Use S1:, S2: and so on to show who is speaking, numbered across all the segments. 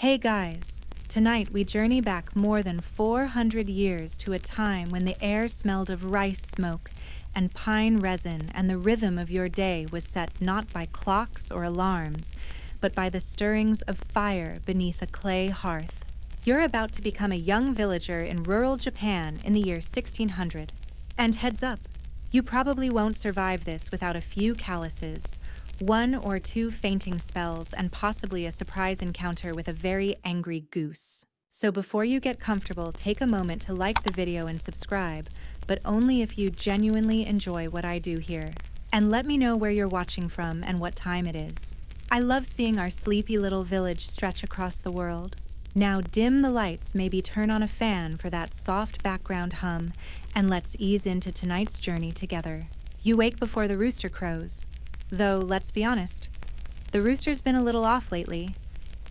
S1: Hey guys, tonight we journey back more than 400 years to a time when the air smelled of rice smoke and pine resin, and the rhythm of your day was set not by clocks or alarms, but by the stirrings of fire beneath a clay hearth. You're about to become a young villager in rural Japan in the year 1600. And heads up, you probably won't survive this without a few calluses, one or two fainting spells, and possibly a surprise encounter with a very angry goose. So before you get comfortable, take a moment to like the video and subscribe, but only if you genuinely enjoy what I do here. And let me know where you're watching from and what time it is. I love seeing our sleepy little village stretch across the world. Now dim the lights, maybe turn on a fan for that soft background hum, and let's ease into tonight's journey together. You wake before the rooster crows. Though, let's be honest, the rooster's been a little off lately,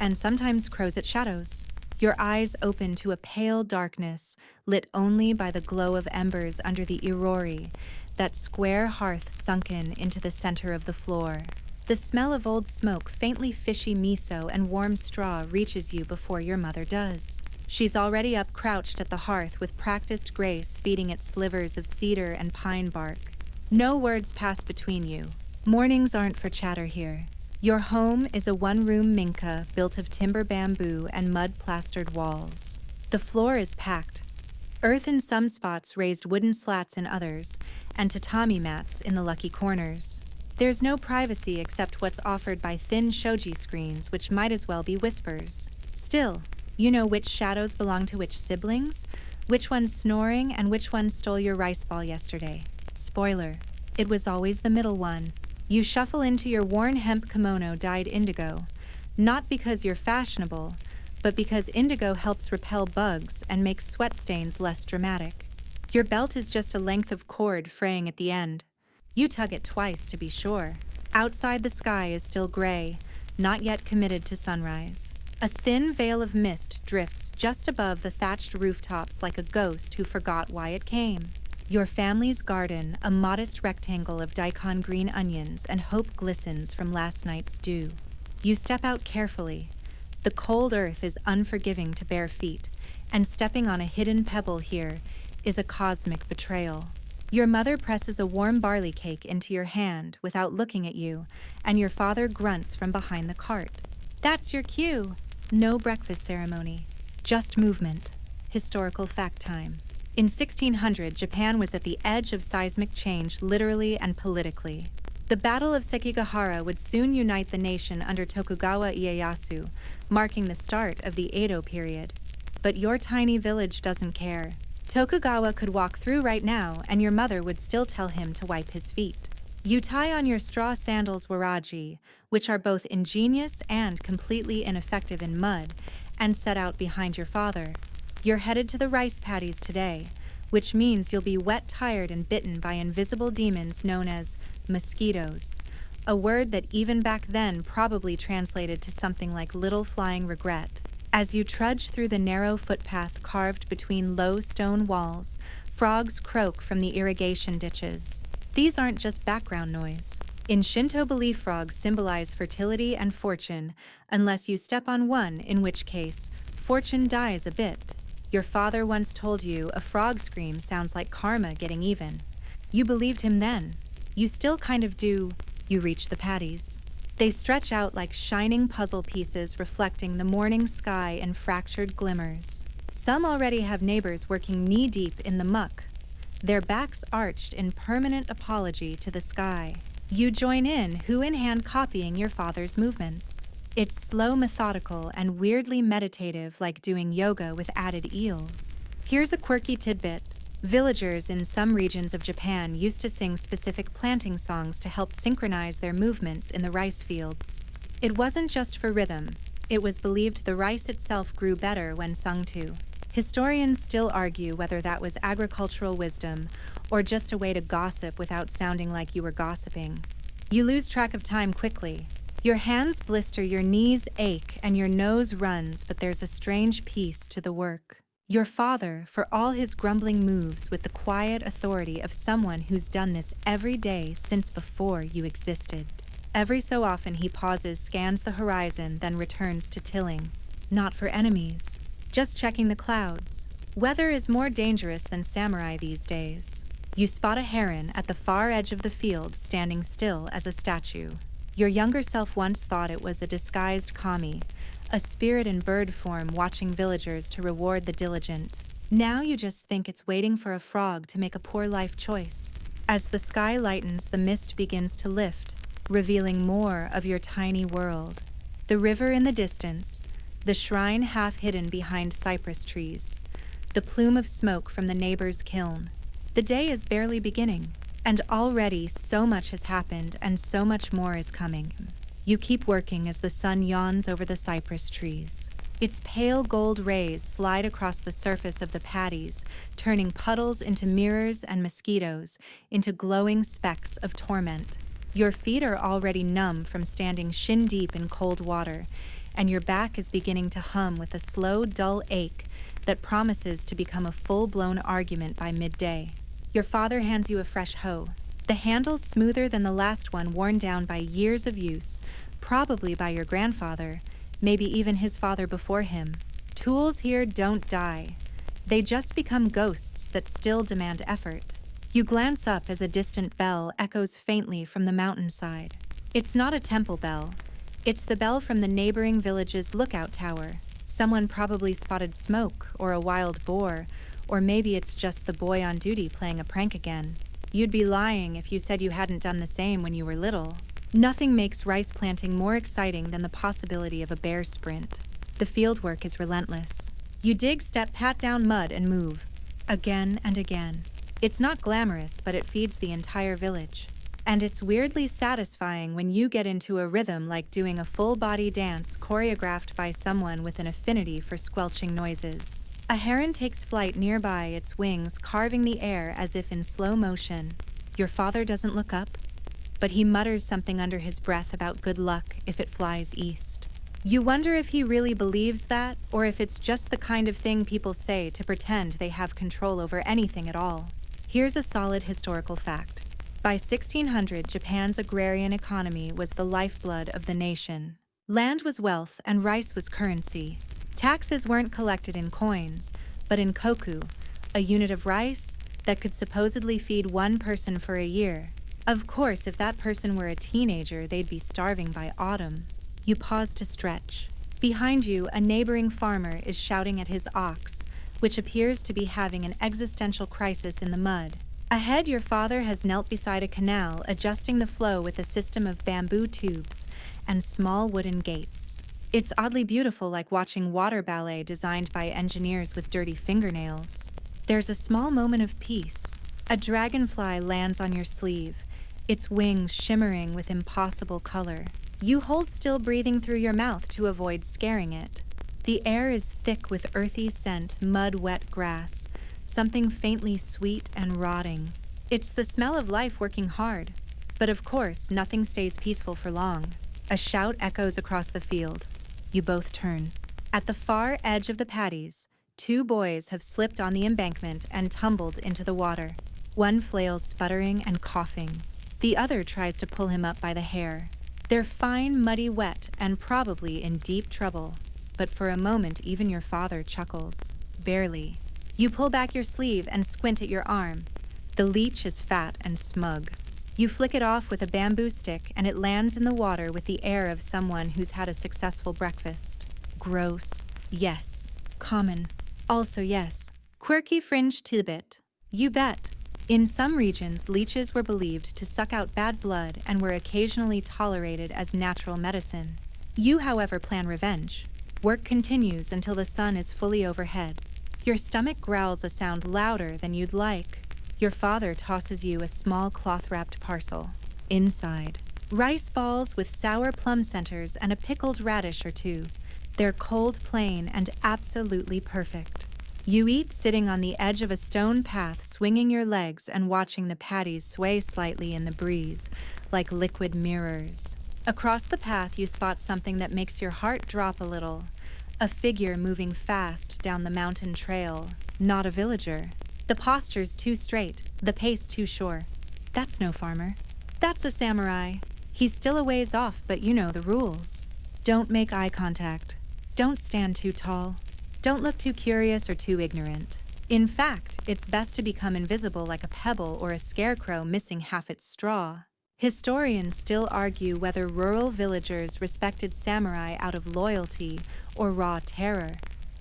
S1: and sometimes crows at shadows. Your eyes open to a pale darkness, lit only by the glow of embers under the irori, that square hearth sunken into the center of the floor. The smell of old smoke, faintly fishy miso, and warm straw reaches you before your mother does. She's already up, crouched at the hearth with practiced grace, feeding it slivers of cedar and pine bark. No words pass between you. Mornings aren't for chatter here. Your home is a one-room minka built of timber bamboo and mud-plastered walls. The floor is packed. Earth in some spots, raised wooden slats in others, and tatami mats in the lucky corners. There's no privacy except what's offered by thin shoji screens, which might as well be whispers. Still, you know which shadows belong to which siblings, which one's snoring, and which one stole your rice ball yesterday. Spoiler, it was always the middle one. You shuffle into your worn hemp kimono dyed indigo, not because you're fashionable, but because indigo helps repel bugs and makes sweat stains less dramatic. Your belt is just a length of cord fraying at the end. You tug it twice to be sure. Outside, the sky is still gray, not yet committed to sunrise. A thin veil of mist drifts just above the thatched rooftops like a ghost who forgot why it came. Your family's garden, a modest rectangle of daikon green onions, and hope glistens from last night's dew. You step out carefully. The cold earth is unforgiving to bare feet, and stepping on a hidden pebble here is a cosmic betrayal. Your mother presses a warm barley cake into your hand without looking at you, and your father grunts from behind the cart. That's your cue. No breakfast ceremony, just movement. Historical fact time. In 1600, Japan was at the edge of seismic change, literally and politically. The Battle of Sekigahara would soon unite the nation under Tokugawa Ieyasu, marking the start of the Edo period. But your tiny village doesn't care. Tokugawa could walk through right now, and your mother would still tell him to wipe his feet. You tie on your straw sandals waraji, which are both ingenious and completely ineffective in mud, and set out behind your father. You're headed to the rice paddies today, which means you'll be wet, tired, and bitten by invisible demons known as mosquitoes, a word that even back then probably translated to something like little flying regret. As you trudge through the narrow footpath carved between low stone walls, frogs croak from the irrigation ditches. These aren't just background noise. In Shinto belief, frogs symbolize fertility and fortune, unless you step on one, in which case, fortune dies a bit. Your father once told you a frog scream sounds like karma getting even. You believed him then. You still kind of do. You reach the paddies. They stretch out like shining puzzle pieces reflecting the morning sky in fractured glimmers. Some already have neighbors working knee-deep in the muck, their backs arched in permanent apology to the sky. You join in, who in hand copying your father's movements. It's slow, methodical, and weirdly meditative, like doing yoga with added eels. Here's a quirky tidbit. Villagers in some regions of Japan used to sing specific planting songs to help synchronize their movements in the rice fields. It wasn't just for rhythm. It was believed the rice itself grew better when sung to. Historians still argue whether that was agricultural wisdom or just a way to gossip without sounding like you were gossiping. You lose track of time quickly. Your hands blister, your knees ache, and your nose runs, but there's a strange peace to the work. Your father, for all his grumbling, moves with the quiet authority of someone who's done this every day since before you existed. Every so often he pauses, scans the horizon, then returns to tilling. not for enemies, just checking the clouds. Weather is more dangerous than samurai these days. You spot a heron at the far edge of the field, standing still as a statue. Your younger self once thought it was a disguised kami, a spirit in bird form watching villagers to reward the diligent. Now you just think it's waiting for a frog to make a poor life choice. As the sky lightens, the mist begins to lift, revealing more of your tiny world. The river in the distance, the shrine half hidden behind cypress trees, the plume of smoke from the neighbor's kiln. The day is barely beginning, and already so much has happened and so much more is coming. You keep working as the sun yawns over the cypress trees. Its pale gold rays slide across the surface of the patties, turning puddles into mirrors and mosquitoes into glowing specks of torment. Your feet are already numb from standing shin-deep in cold water, and your back is beginning to hum with a slow, dull ache that promises to become a full-blown argument by midday. Your father hands you a fresh hoe. The handle's smoother than the last one, worn down by years of use, probably by your grandfather, maybe even his father before him. Tools here don't die. They just become ghosts that still demand effort. You glance up as a distant bell echoes faintly from the mountainside. It's not a temple bell. It's the bell from the neighboring village's lookout tower. Someone probably spotted smoke, or a wild boar, or maybe it's just the boy on duty playing a prank again. You'd be lying if you said you hadn't done the same when you were little. Nothing makes rice planting more exciting than the possibility of a bear sprint. The fieldwork is relentless. You dig, step, pat down mud, and move. Again and again. It's not glamorous, but it feeds the entire village. And it's weirdly satisfying when you get into a rhythm, like doing a full-body dance choreographed by someone with an affinity for squelching noises. A heron takes flight nearby, its wings carving the air as if in slow motion. Your father doesn't look up, but he mutters something under his breath about good luck if it flies east. You wonder if he really believes that, or if it's just the kind of thing people say to pretend they have control over anything at all. Here's a solid historical fact. By 1600, Japan's agrarian economy was the lifeblood of the nation. Land was wealth and rice was currency. Taxes weren't collected in coins, but in koku, a unit of rice that could supposedly feed one person for a year. Of course, if that person were a teenager, they'd be starving by autumn. You pause to stretch. Behind you, a neighboring farmer is shouting at his ox, which appears to be having an existential crisis in the mud. Ahead, your father has knelt beside a canal, adjusting the flow with a system of bamboo tubes and small wooden gates. It's oddly beautiful, like watching water ballet designed by engineers with dirty fingernails. There's a small moment of peace. A dragonfly lands on your sleeve, its wings shimmering with impossible color. You hold still, breathing through your mouth to avoid scaring it. The air is thick with earthy scent, mud-wet grass, something faintly sweet and rotting. It's the smell of life working hard. But of course, nothing stays peaceful for long. A shout echoes across the field. You both turn. At the far edge of the paddies, two boys have slipped on the embankment and tumbled into the water. One flails, sputtering and coughing. The other tries to pull him up by the hair. They're fine, muddy, wet, and probably in deep trouble. But for a moment, even your father chuckles. Barely. You pull back your sleeve and squint at your arm. The leech is fat and smug. You flick it off with a bamboo stick, and it lands in the water with the air of someone who's had a successful breakfast. Gross. Yes. Common. Also yes. Quirky fringe tidbit. You bet. In some regions, leeches were believed to suck out bad blood and were occasionally tolerated as natural medicine. You, however, plan revenge. Work continues until the sun is fully overhead. Your stomach growls a sound louder than you'd like. Your father tosses you a small cloth-wrapped parcel. Inside, rice balls with sour plum centers and a pickled radish or two. They're cold, plain, and absolutely perfect. You eat sitting on the edge of a stone path, swinging your legs and watching the patties sway slightly in the breeze, like liquid mirrors. Across the path, you spot something that makes your heart drop a little. A figure moving fast down the mountain trail. Not a villager. The posture's too straight, the pace too sure. That's no farmer. That's a samurai. He's still a ways off, but you know the rules. Don't make eye contact. Don't stand too tall. Don't look too curious or too ignorant. In fact, it's best to become invisible like a pebble or a scarecrow missing half its straw. Historians still argue whether rural villagers respected samurai out of loyalty or raw terror.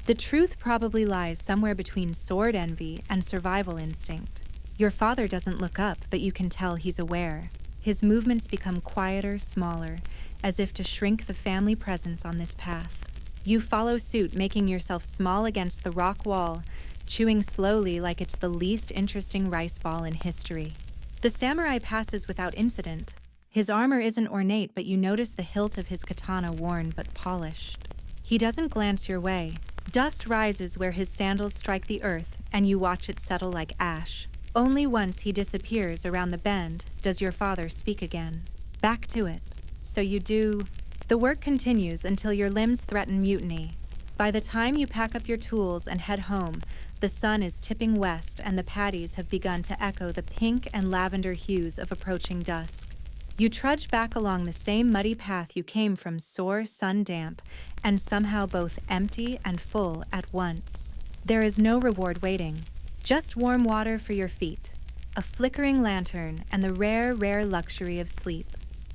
S1: The truth probably lies somewhere between sword envy and survival instinct. Your father doesn't look up, but you can tell he's aware. His movements become quieter, smaller, as if to shrink the family presence on this path. You follow suit, making yourself small against the rock wall, chewing slowly like it's the least interesting rice ball in history. The samurai passes without incident. His armor isn't ornate, but you notice the hilt of his katana worn but polished. He doesn't glance your way. Dust rises where his sandals strike the earth, and you watch it settle like ash. Only once he disappears around the bend does your father speak again. Back to it. So you do. The work continues until your limbs threaten mutiny. By the time you pack up your tools and head home, the sun is tipping west and the paddies have begun to echo the pink and lavender hues of approaching dusk. You trudge back along the same muddy path you came from, sore, sun-damp, and somehow both empty and full at once. There is no reward waiting, just warm water for your feet, a flickering lantern, and the rare, rare luxury of sleep.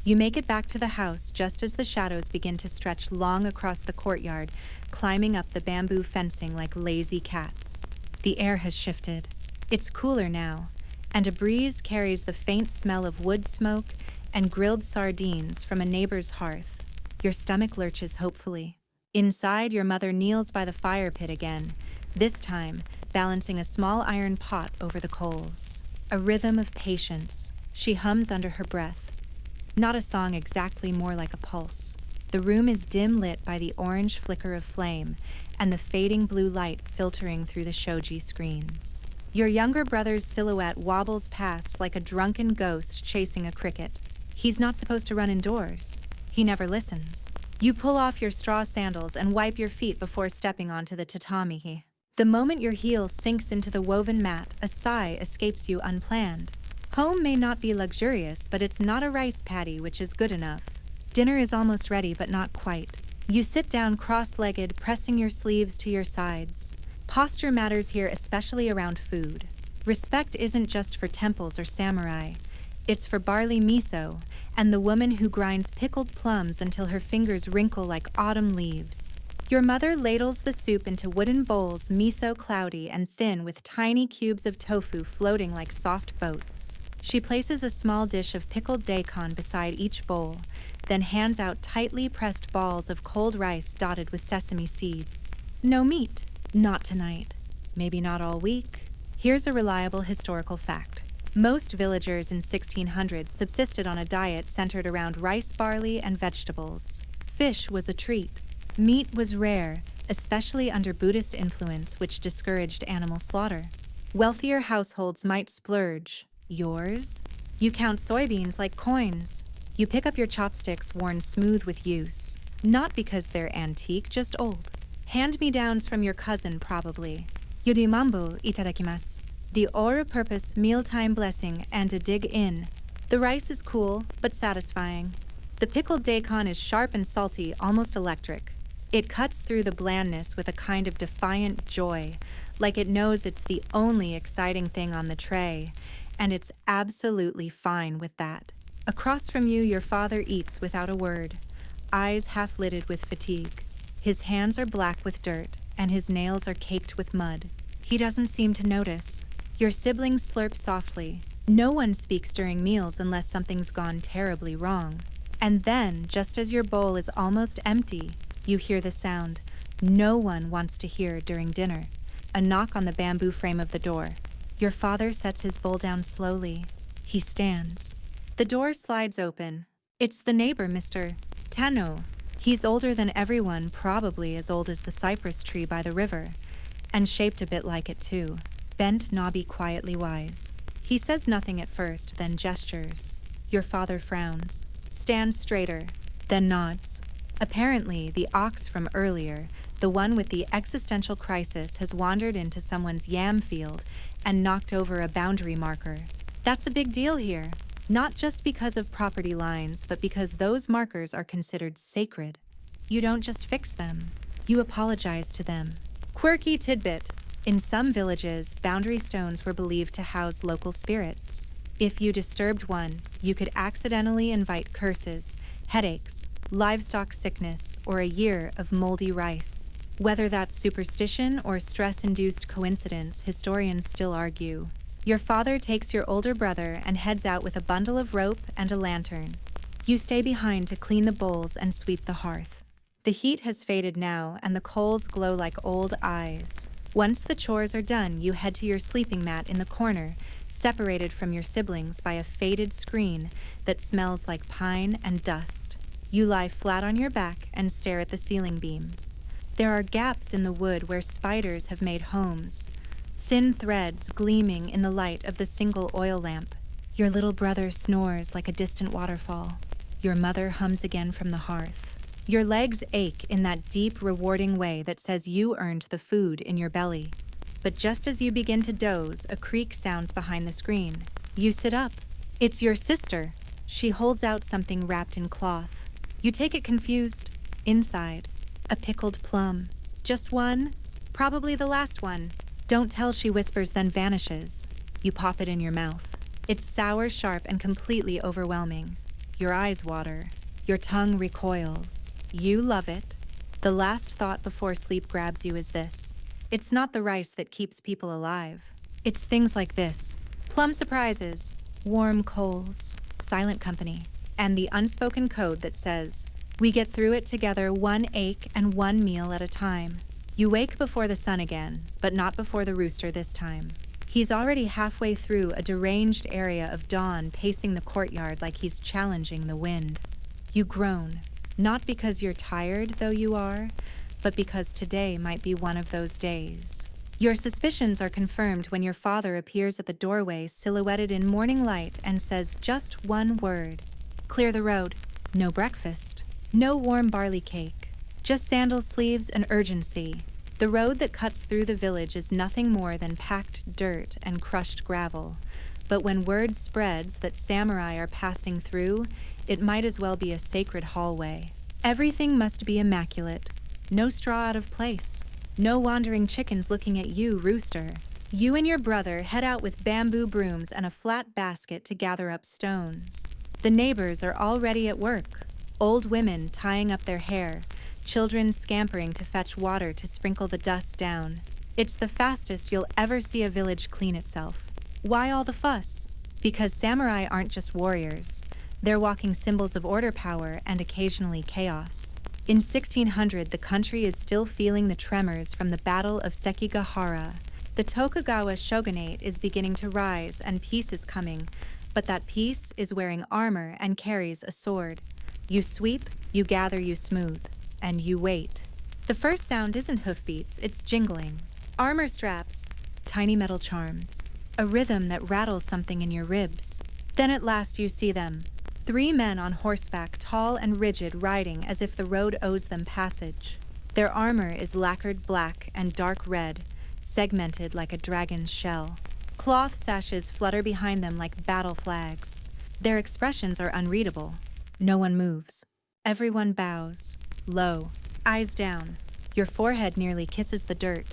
S1: You make it back to the house just as the shadows begin to stretch long across the courtyard, climbing up the bamboo fencing like lazy cats. The air has shifted. It's cooler now, and a breeze carries the faint smell of wood smoke and grilled sardines from a neighbor's hearth. Your stomach lurches hopefully. Inside, your mother kneels by the fire pit again, this time balancing a small iron pot over the coals. A rhythm of patience. She hums under her breath. Not a song exactly, more like a pulse. The room is dim lit by the orange flicker of flame and the fading blue light filtering through the shoji screens. Your younger brother's silhouette wobbles past like a drunken ghost chasing a cricket. He's not supposed to run indoors. He never listens. You pull off your straw sandals and wipe your feet before stepping onto the tatami. The moment your heel sinks into the woven mat, a sigh escapes you unplanned. Home may not be luxurious, but it's not a rice paddy, which is good enough. Dinner is almost ready, but not quite. You sit down cross-legged, pressing your sleeves to your sides. Posture matters here, especially around food. Respect isn't just for temples or samurai. It's for barley miso and the woman who grinds pickled plums until her fingers wrinkle like autumn leaves. Your mother ladles the soup into wooden bowls, miso cloudy and thin with tiny cubes of tofu floating like soft boats. She places a small dish of pickled daikon beside each bowl, then hands out tightly pressed balls of cold rice dotted with sesame seeds. No meat. Not tonight. Maybe not all week. Here's a reliable historical fact. Most villagers in 1600 subsisted on a diet centered around rice, barley, and vegetables. Fish was a treat. Meat was rare, especially under Buddhist influence, which discouraged animal slaughter. Wealthier households might splurge. Yours? You count soybeans like coins. You pick up your chopsticks worn smooth with use. Not because they're antique, just old. Hand-me-downs from your cousin, probably. Yurimambo itadakimasu. The all-purpose mealtime blessing and a dig in. The rice is cool, but satisfying. The pickled daikon is sharp and salty, almost electric. It cuts through the blandness with a kind of defiant joy, like it knows it's the only exciting thing on the tray, and it's absolutely fine with that. Across from you, your father eats without a word, eyes half-lidded with fatigue. His hands are black with dirt, and his nails are caked with mud. He doesn't seem to notice. Your siblings slurp softly. No one speaks during meals unless something's gone terribly wrong. And then, just as your bowl is almost empty, you hear the sound no one wants to hear during dinner. A knock on the bamboo frame of the door. Your father sets his bowl down slowly. He stands. The door slides open. It's the neighbor, Mr. Tano. He's older than everyone, probably as old as the cypress tree by the river, and shaped a bit like it too. Bent, knobby, quietly wise. He says nothing at first, then gestures. Your father frowns, stands straighter, then nods. Apparently, the ox from earlier, the one with the existential crisis, has wandered into someone's yam field and knocked over a boundary marker. That's a big deal here. Not just because of property lines, but because those markers are considered sacred. You don't just fix them. You apologize to them. Quirky tidbit. In some villages, boundary stones were believed to house local spirits. If you disturbed one, you could accidentally invite curses, headaches, livestock sickness, or a year of moldy rice. Whether that's superstition or stress-induced coincidence, historians still argue. Your father takes your older brother and heads out with a bundle of rope and a lantern. You stay behind to clean the bowls and sweep the hearth. The heat has faded now, and the coals glow like old eyes. Once the chores are done, you head to your sleeping mat in the corner, separated from your siblings by a faded screen that smells like pine and dust. You lie flat on your back and stare at the ceiling beams. There are gaps in the wood where spiders have made homes, thin threads gleaming in the light of the single oil lamp. Your little brother snores like a distant waterfall. Your mother hums again from the hearth. Your legs ache in that deep, rewarding way that says you earned the food in your belly. But just as you begin to doze, a creak sounds behind the screen. You sit up. It's your sister. She holds out something wrapped in cloth. You take it confused. Inside, a pickled plum. Just one? Probably the last one. Don't tell, she whispers, then vanishes. You pop it in your mouth. It's sour, sharp, and completely overwhelming. Your eyes water. Your tongue recoils. You love it. The last thought before sleep grabs you is this. It's not the rice that keeps people alive. It's things like this. Plum surprises, warm coals, silent company, and the unspoken code that says, we get through it together, one ache and one meal at a time. You wake before the sun again, but not before the rooster this time. He's already halfway through a deranged area of dawn, pacing the courtyard like he's challenging the wind. You groan, not because you're tired, though you are, but because today might be one of those days. Your suspicions are confirmed when your father appears at the doorway, silhouetted in morning light, and says just one word. Clear the road. No breakfast. No warm barley cake. Just sandal sleeves and urgency. The road that cuts through the village is nothing more than packed dirt and crushed gravel. But when word spreads that samurai are passing through, it might as well be a sacred hallway. Everything must be immaculate. No straw out of place. No wandering chickens looking at you, rooster. You and your brother head out with bamboo brooms and a flat basket to gather up stones. The neighbors are already at work. Old women tying up their hair, children scampering to fetch water to sprinkle the dust down. It's the fastest you'll ever see a village clean itself. Why all the fuss? Because samurai aren't just warriors. They're walking symbols of order, power, and occasionally chaos. In 1600, the country is still feeling the tremors from the Battle of Sekigahara. The Tokugawa shogunate is beginning to rise and peace is coming, but that peace is wearing armor and carries a sword. You sweep, you gather, you smooth, and you wait. The first sound isn't hoofbeats, it's jingling. Armor straps, tiny metal charms, a rhythm that rattles something in your ribs. Then at last you see them. 3 men on horseback, tall and rigid, riding as if the road owes them passage. Their armor is lacquered black and dark red, segmented like a dragon's shell. Cloth sashes flutter behind them like battle flags. Their expressions are unreadable. No one moves. Everyone bows, low, eyes down. Your forehead nearly kisses the dirt.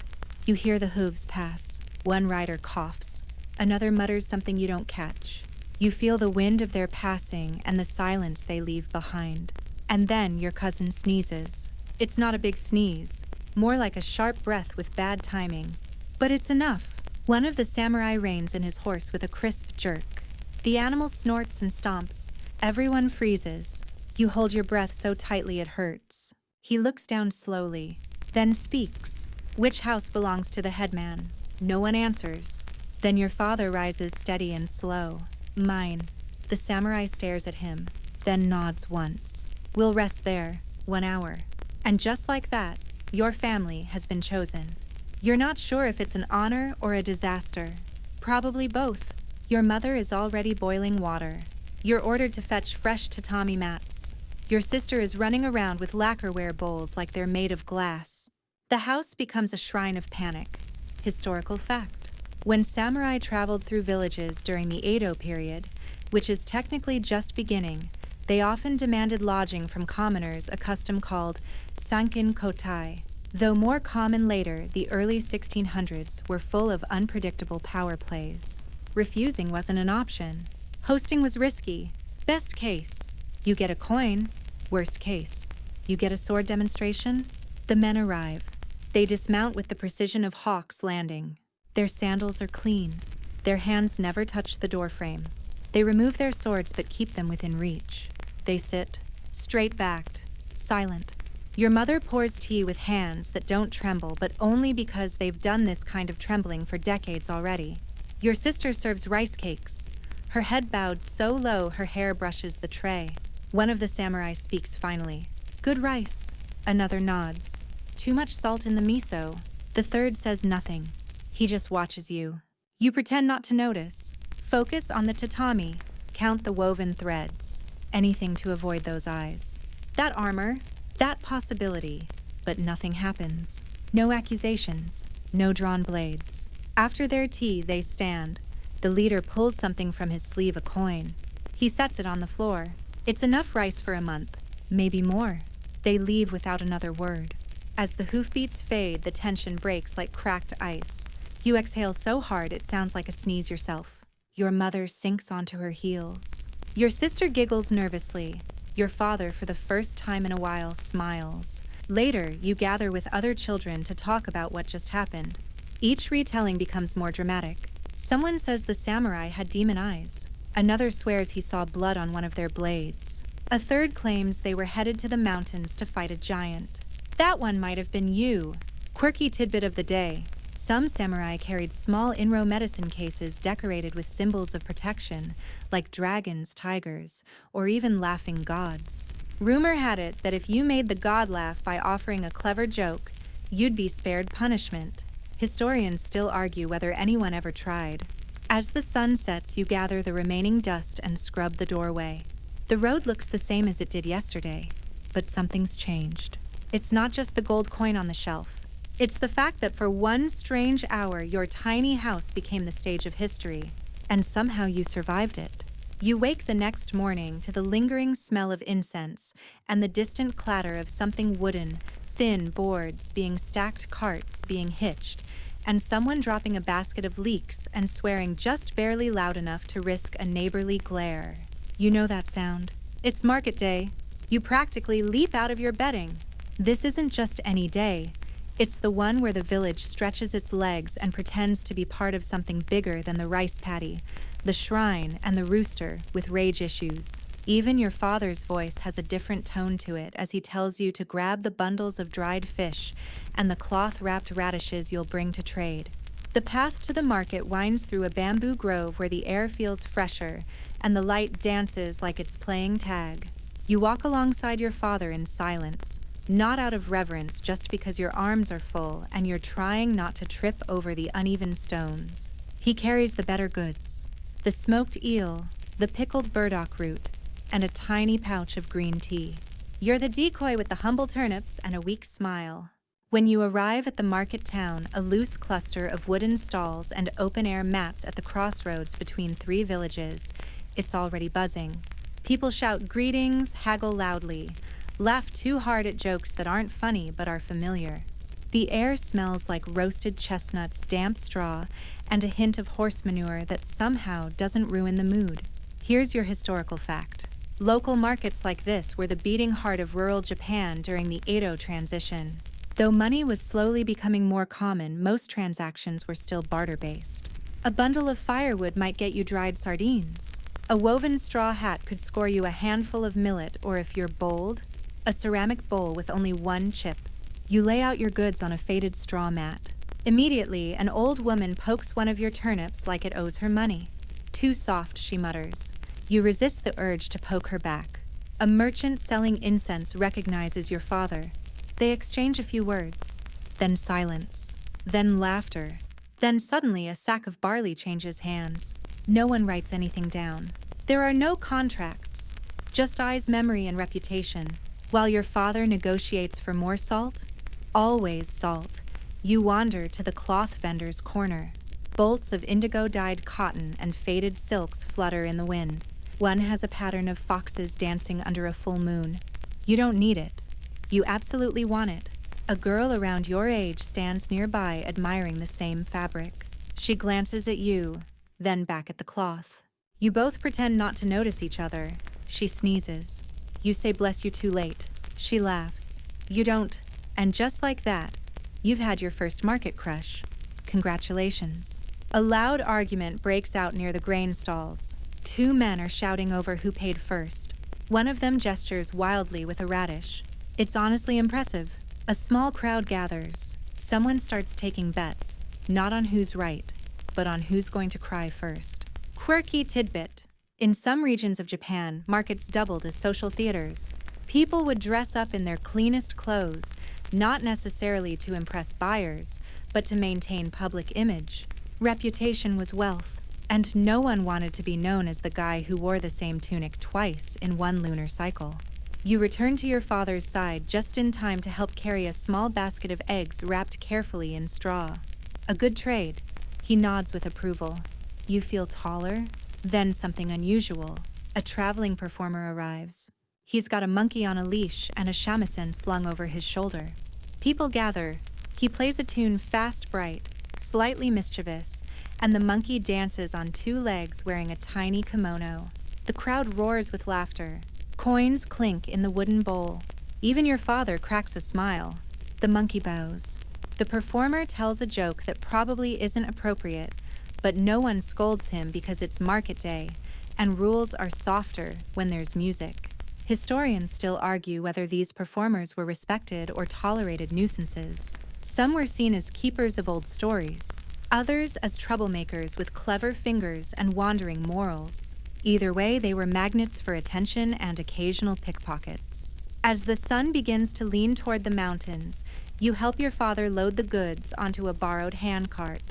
S1: You hear the hooves pass. One rider coughs. Another mutters something you don't catch. You feel the wind of their passing and the silence they leave behind. And then your cousin sneezes. It's not a big sneeze, more like a sharp breath with bad timing. But it's enough. One of the samurai reins in his horse with a crisp jerk. The animal snorts and stomps. Everyone freezes. You hold your breath so tightly it hurts. He looks down slowly, then speaks. Which house belongs to the headman? No one answers. Then your father rises steady and slow. Mine. The samurai stares at him, then nods once. We'll rest there, 1 hour. And just like that, your family has been chosen. You're not sure if it's an honor or a disaster. Probably both. Your mother is already boiling water. You're ordered to fetch fresh tatami mats. Your sister is running around with lacquerware bowls like they're made of glass. The house becomes a shrine of panic. Historical fact. When samurai traveled through villages during the Edo period, which is technically just beginning, they often demanded lodging from commoners, a custom called sankin kotai. Though more common later, the early 1600s were full of unpredictable power plays. Refusing wasn't an option. Hosting was risky. Best case, you get a coin. Worst case, you get a sword demonstration. The men arrive. They dismount with the precision of hawks landing. Their sandals are clean. Their hands never touch the doorframe. They remove their swords but keep them within reach. They sit, straight-backed, silent. Your mother pours tea with hands that don't tremble, but only because they've done this kind of trembling for decades already. Your sister serves rice cakes. Her head bowed so low her hair brushes the tray. One of the samurai speaks finally. Good rice. Another nods. Too much salt in the miso. The third says nothing. He just watches you. You pretend not to notice. Focus on the tatami. Count the woven threads. Anything to avoid those eyes. That armor. That possibility. But nothing happens. No accusations. No drawn blades. After their tea, they stand. The leader pulls something from his sleeve, a coin. He sets it on the floor. It's enough rice for a month. Maybe more. They leave without another word. As the hoofbeats fade, the tension breaks like cracked ice. You exhale so hard it sounds like a sneeze yourself. Your mother sinks onto her heels. Your sister giggles nervously. Your father, for the first time in a while, smiles. Later, you gather with other children to talk about what just happened. Each retelling becomes more dramatic. Someone says the samurai had demon eyes. Another swears he saw blood on one of their blades. A third claims they were headed to the mountains to fight a giant. That one might have been you. Quirky tidbit of the day. Some samurai carried small inro medicine cases decorated with symbols of protection, like dragons, tigers, or even laughing gods. Rumor had it that if you made the god laugh by offering a clever joke, you'd be spared punishment. Historians still argue whether anyone ever tried. As the sun sets, you gather the remaining dust and scrub the doorway. The road looks the same as it did yesterday, but something's changed. It's not just the gold coin on the shelf. It's the fact that for one strange hour, your tiny house became the stage of history, and somehow you survived it. You wake the next morning to the lingering smell of incense and the distant clatter of something wooden, thin boards being stacked, carts being hitched, and someone dropping a basket of leeks and swearing just barely loud enough to risk a neighborly glare. You know that sound. It's market day. You practically leap out of your bedding. This isn't just any day. It's the one where the village stretches its legs and pretends to be part of something bigger than the rice paddy, the shrine, and the rooster with rage issues. Even your father's voice has a different tone to it as he tells you to grab the bundles of dried fish and the cloth-wrapped radishes you'll bring to trade. The path to the market winds through a bamboo grove where the air feels fresher and the light dances like it's playing tag. You walk alongside your father in silence. Not out of reverence, just because your arms are full and you're trying not to trip over the uneven stones. He carries the better goods, the smoked eel, the pickled burdock root, and a tiny pouch of green tea. You're the decoy with the humble turnips and a weak smile. When you arrive at the market town, a loose cluster of wooden stalls and open-air mats at the crossroads between three villages, it's already buzzing. People shout greetings, haggle loudly, laugh too hard at jokes that aren't funny but are familiar. The air smells like roasted chestnuts, damp straw, and a hint of horse manure that somehow doesn't ruin the mood. Here's your historical fact. Local markets like this were the beating heart of rural Japan during the Edo transition. Though money was slowly becoming more common, most transactions were still barter-based. A bundle of firewood might get you dried sardines. A woven straw hat could score you a handful of millet, or if you're bold, a ceramic bowl with only one chip. You lay out your goods on a faded straw mat. Immediately, an old woman pokes one of your turnips like it owes her money. Too soft, she mutters. You resist the urge to poke her back. A merchant selling incense recognizes your father. They exchange a few words. Then silence. Then laughter. Then suddenly a sack of barley changes hands. No one writes anything down. There are no contracts. Just eyes, memory, and reputation. While your father negotiates for more salt, always salt, you wander to the cloth vendor's corner. Bolts of indigo-dyed cotton and faded silks flutter in the wind. One has a pattern of foxes dancing under a full moon. You don't need it. You absolutely want it. A girl around your age stands nearby admiring the same fabric. She glances at you, then back at the cloth. You both pretend not to notice each other. She sneezes. You say bless you too late. She laughs. You don't. And just like that, you've had your first market crush. Congratulations. A loud argument breaks out near the grain stalls. Two men are shouting over who paid first. One of them gestures wildly with a radish. It's honestly impressive. A small crowd gathers. Someone starts taking bets, not on who's right, but on who's going to cry first. Quirky tidbit. In some regions of Japan, markets doubled as social theaters. People would dress up in their cleanest clothes, not necessarily to impress buyers, but to maintain public image. Reputation was wealth, and no one wanted to be known as the guy who wore the same tunic twice in one lunar cycle. You return to your father's side just in time to help carry a small basket of eggs wrapped carefully in straw. A good trade. He nods with approval. You feel taller? Then something unusual. A traveling performer arrives. He's got a monkey on a leash and a shamisen slung over his shoulder. People gather. He plays a tune fast, bright, slightly mischievous, and the monkey dances on two legs wearing a tiny kimono. The crowd roars with laughter. Coins clink in the wooden bowl. Even your father cracks a smile. The monkey bows. The performer tells a joke that probably isn't appropriate, but no one scolds him because it's market day, and rules are softer when there's music. Historians still argue whether these performers were respected or tolerated nuisances. Some were seen as keepers of old stories, others as troublemakers with clever fingers and wandering morals. Either way, they were magnets for attention and occasional pickpockets. As the sun begins to lean toward the mountains, you help your father load the goods onto a borrowed handcart.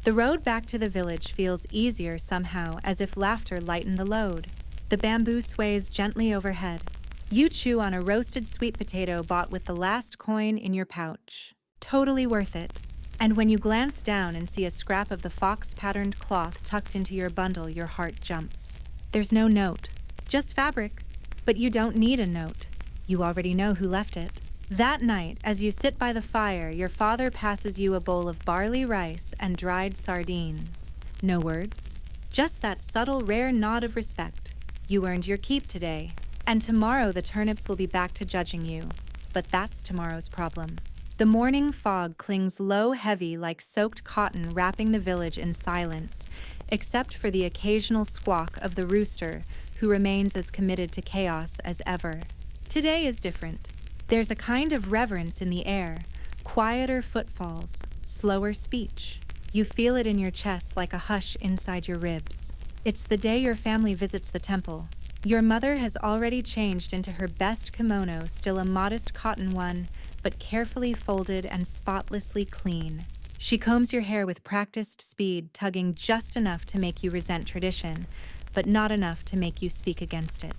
S1: The road back to the village feels easier somehow, as if laughter lightened the load. The bamboo sways gently overhead. You chew on a roasted sweet potato bought with the last coin in your pouch. Totally worth it. And when you glance down and see a scrap of the fox-patterned cloth tucked into your bundle, your heart jumps. There's no note, just fabric. But you don't need a note. You already know who left it. That night, as you sit by the fire, your father passes you a bowl of barley rice and dried sardines. No words, just that subtle, rare nod of respect. You earned your keep today, and tomorrow the turnips will be back to judging you. But that's tomorrow's problem. The morning fog clings low, heavy, like soaked cotton, wrapping the village in silence, except for the occasional squawk of the rooster, who remains as committed to chaos as ever. Today is different. There's a kind of reverence in the air, quieter footfalls, slower speech. You feel it in your chest like a hush inside your ribs. It's the day your family visits the temple. Your mother has already changed into her best kimono, still a modest cotton one, but carefully folded and spotlessly clean. She combs your hair with practiced speed, tugging just enough to make you resent tradition, but not enough to make you speak against it.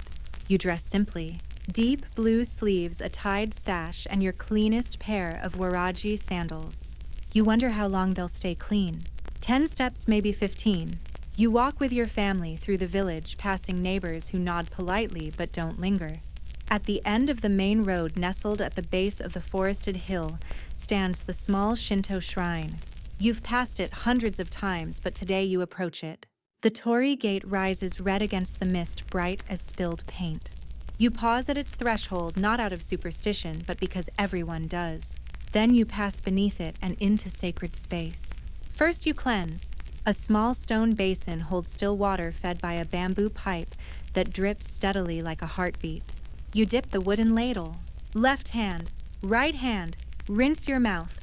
S1: You dress simply. Deep blue sleeves, a tied sash, and your cleanest pair of waraji sandals. You wonder how long they'll stay clean. 10 steps, maybe 15. You walk with your family through the village, passing neighbors who nod politely but don't linger. At the end of the main road, nestled at the base of the forested hill, stands the small Shinto shrine. You've passed it hundreds of times, but today you approach it. The torii gate rises red against the mist, bright as spilled paint. You pause at its threshold, not out of superstition, but because everyone does. Then you pass beneath it and into sacred space. First you cleanse. A small stone basin holds still water fed by a bamboo pipe that drips steadily like a heartbeat. You dip the wooden ladle. Left hand, right hand, rinse your mouth.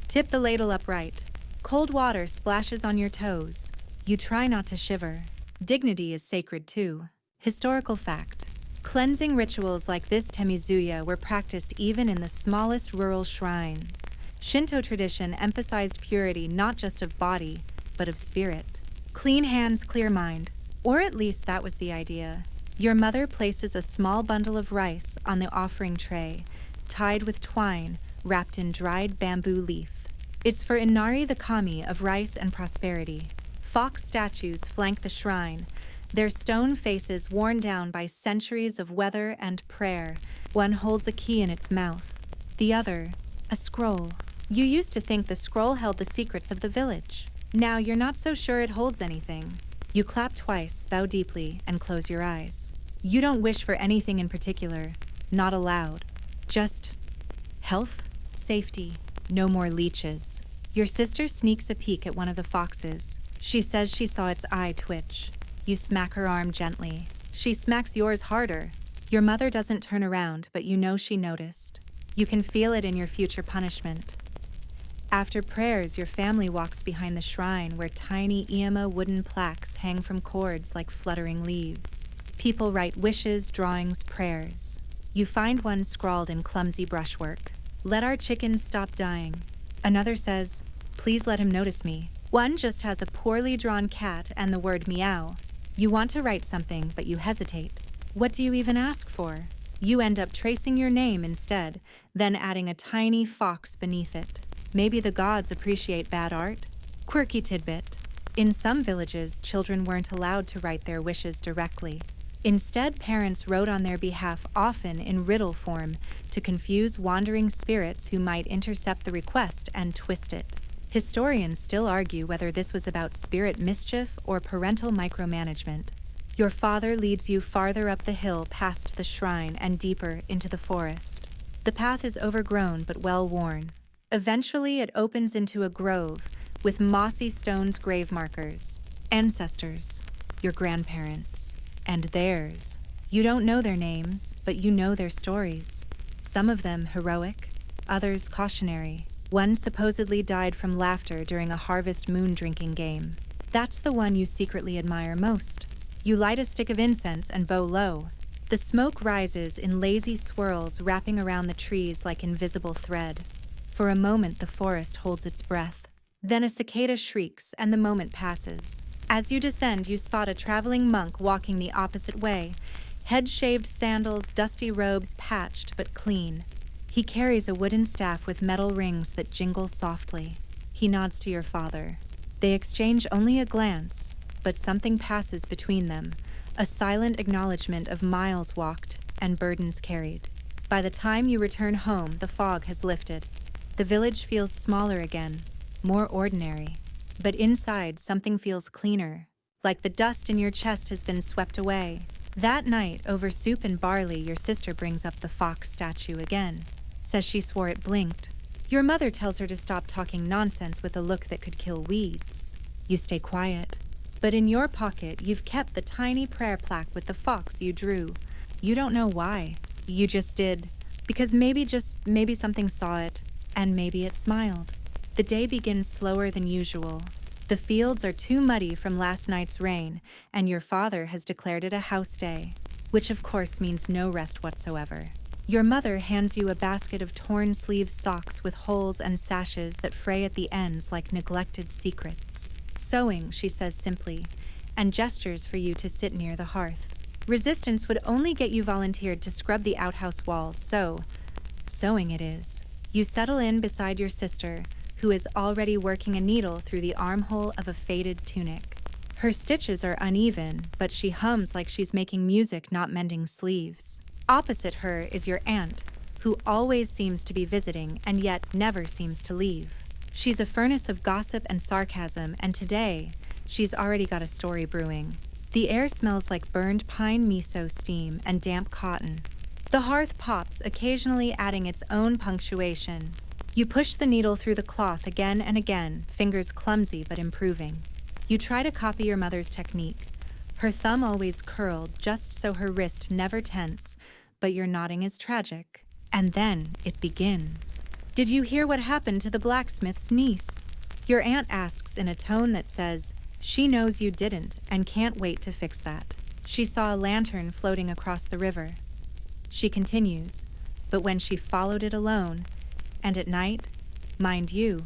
S1: Tip the ladle upright. Cold water splashes on your toes. You try not to shiver. Dignity is sacred too. Historical fact. Cleansing rituals like this temizuya were practiced even in the smallest rural shrines. Shinto tradition emphasized purity not just of body, but of spirit. Clean hands, clear mind. Or at least that was the idea. Your mother places a small bundle of rice on the offering tray, tied with twine, wrapped in dried bamboo leaf. It's for Inari the kami of rice and prosperity. Fox statues flank the shrine, their stone faces worn down by centuries of weather and prayer. One holds a key in its mouth. The other, A scroll. You used to think the scroll held the secrets of the village. Now you're not so sure it holds anything. You clap twice, bow deeply, and close your eyes. You don't wish for anything in particular, not aloud. Just health, safety, no more leeches. Your sister sneaks a peek at one of the foxes. She says she saw its eye twitch. You smack her arm gently. She smacks yours harder. Your mother doesn't turn around, but you know she noticed. You can feel it in your future punishment. After prayers, your family walks behind the shrine where tiny Iama wooden plaques hang from cords like fluttering leaves. People write wishes, drawings, prayers. You find one scrawled in clumsy brushwork. Let our chickens stop dying. Another says, please let him notice me. One just has a poorly drawn cat and the word meow. You want to write something, but you hesitate. What do you even ask for? You end up tracing your name instead, then adding a tiny fox beneath it. Maybe the gods appreciate bad art? Quirky tidbit. In some villages, children weren't allowed to write their wishes directly. Instead, parents wrote on their behalf, often in riddle form, to confuse wandering spirits who might intercept the request and twist it. Historians still argue whether this was about spirit mischief or parental micromanagement. Your father leads you farther up the hill past the shrine and deeper into the forest. The path is overgrown but well-worn. Eventually, it opens into a grove with mossy stones grave markers. Ancestors, your grandparents, and theirs. You don't know their names, but you know their stories. Some of them heroic, others cautionary. One supposedly died from laughter during a harvest moon drinking game. That's the one you secretly admire most. You light a stick of incense and bow low. The smoke rises in lazy swirls wrapping around the trees like invisible thread. For a moment, the forest holds its breath. Then a cicada shrieks, and the moment passes. As you descend, you spot a traveling monk walking the opposite way. Head-shaved sandals, dusty robes patched but clean. He carries a wooden staff with metal rings that jingle softly. He nods to your father. They exchange only a glance, but something passes between them, a silent acknowledgement of miles walked and burdens carried. By the time you return home, the fog has lifted. The village feels smaller again, more ordinary. But inside, something feels cleaner, like the dust in your chest has been swept away. That night, over soup and barley, your sister brings up the fox statue again. Says she swore it blinked. Your mother tells her to stop talking nonsense with a look that could kill weeds. You stay quiet. But in your pocket, you've kept the tiny prayer plaque with the fox you drew. You don't know why. You just did. Because maybe something saw it, and maybe it smiled. The day begins slower than usual. The fields are too muddy from last night's rain, and your father has declared it a house day, which of course means no rest whatsoever. Your mother hands you a basket of torn-sleeved socks with holes and sashes that fray at the ends like neglected secrets. Sewing, she says simply, and gestures for you to sit near the hearth. Resistance would only get you volunteered to scrub the outhouse walls, so sewing it is. You settle in beside your sister, who is already working a needle through the armhole of a faded tunic. Her stitches are uneven, but she hums like she's making music, not mending sleeves. Opposite her is your aunt, who always seems to be visiting and yet never seems to leave. She's a furnace of gossip and sarcasm, and today, she's already got a story brewing. The air smells like burned pine miso steam and damp cotton. The hearth pops, occasionally adding its own punctuation. You push the needle through the cloth again and again, fingers clumsy but improving. You try to copy your mother's technique. Her thumb always curled, just so her wrist never tense, but your nodding is tragic. And then it begins. Did you hear what happened to the blacksmith's niece? Your aunt asks in a tone that says, she knows you didn't and can't wait to fix that. She saw a lantern floating across the river. She continues, but when she followed it alone, and at night, mind you,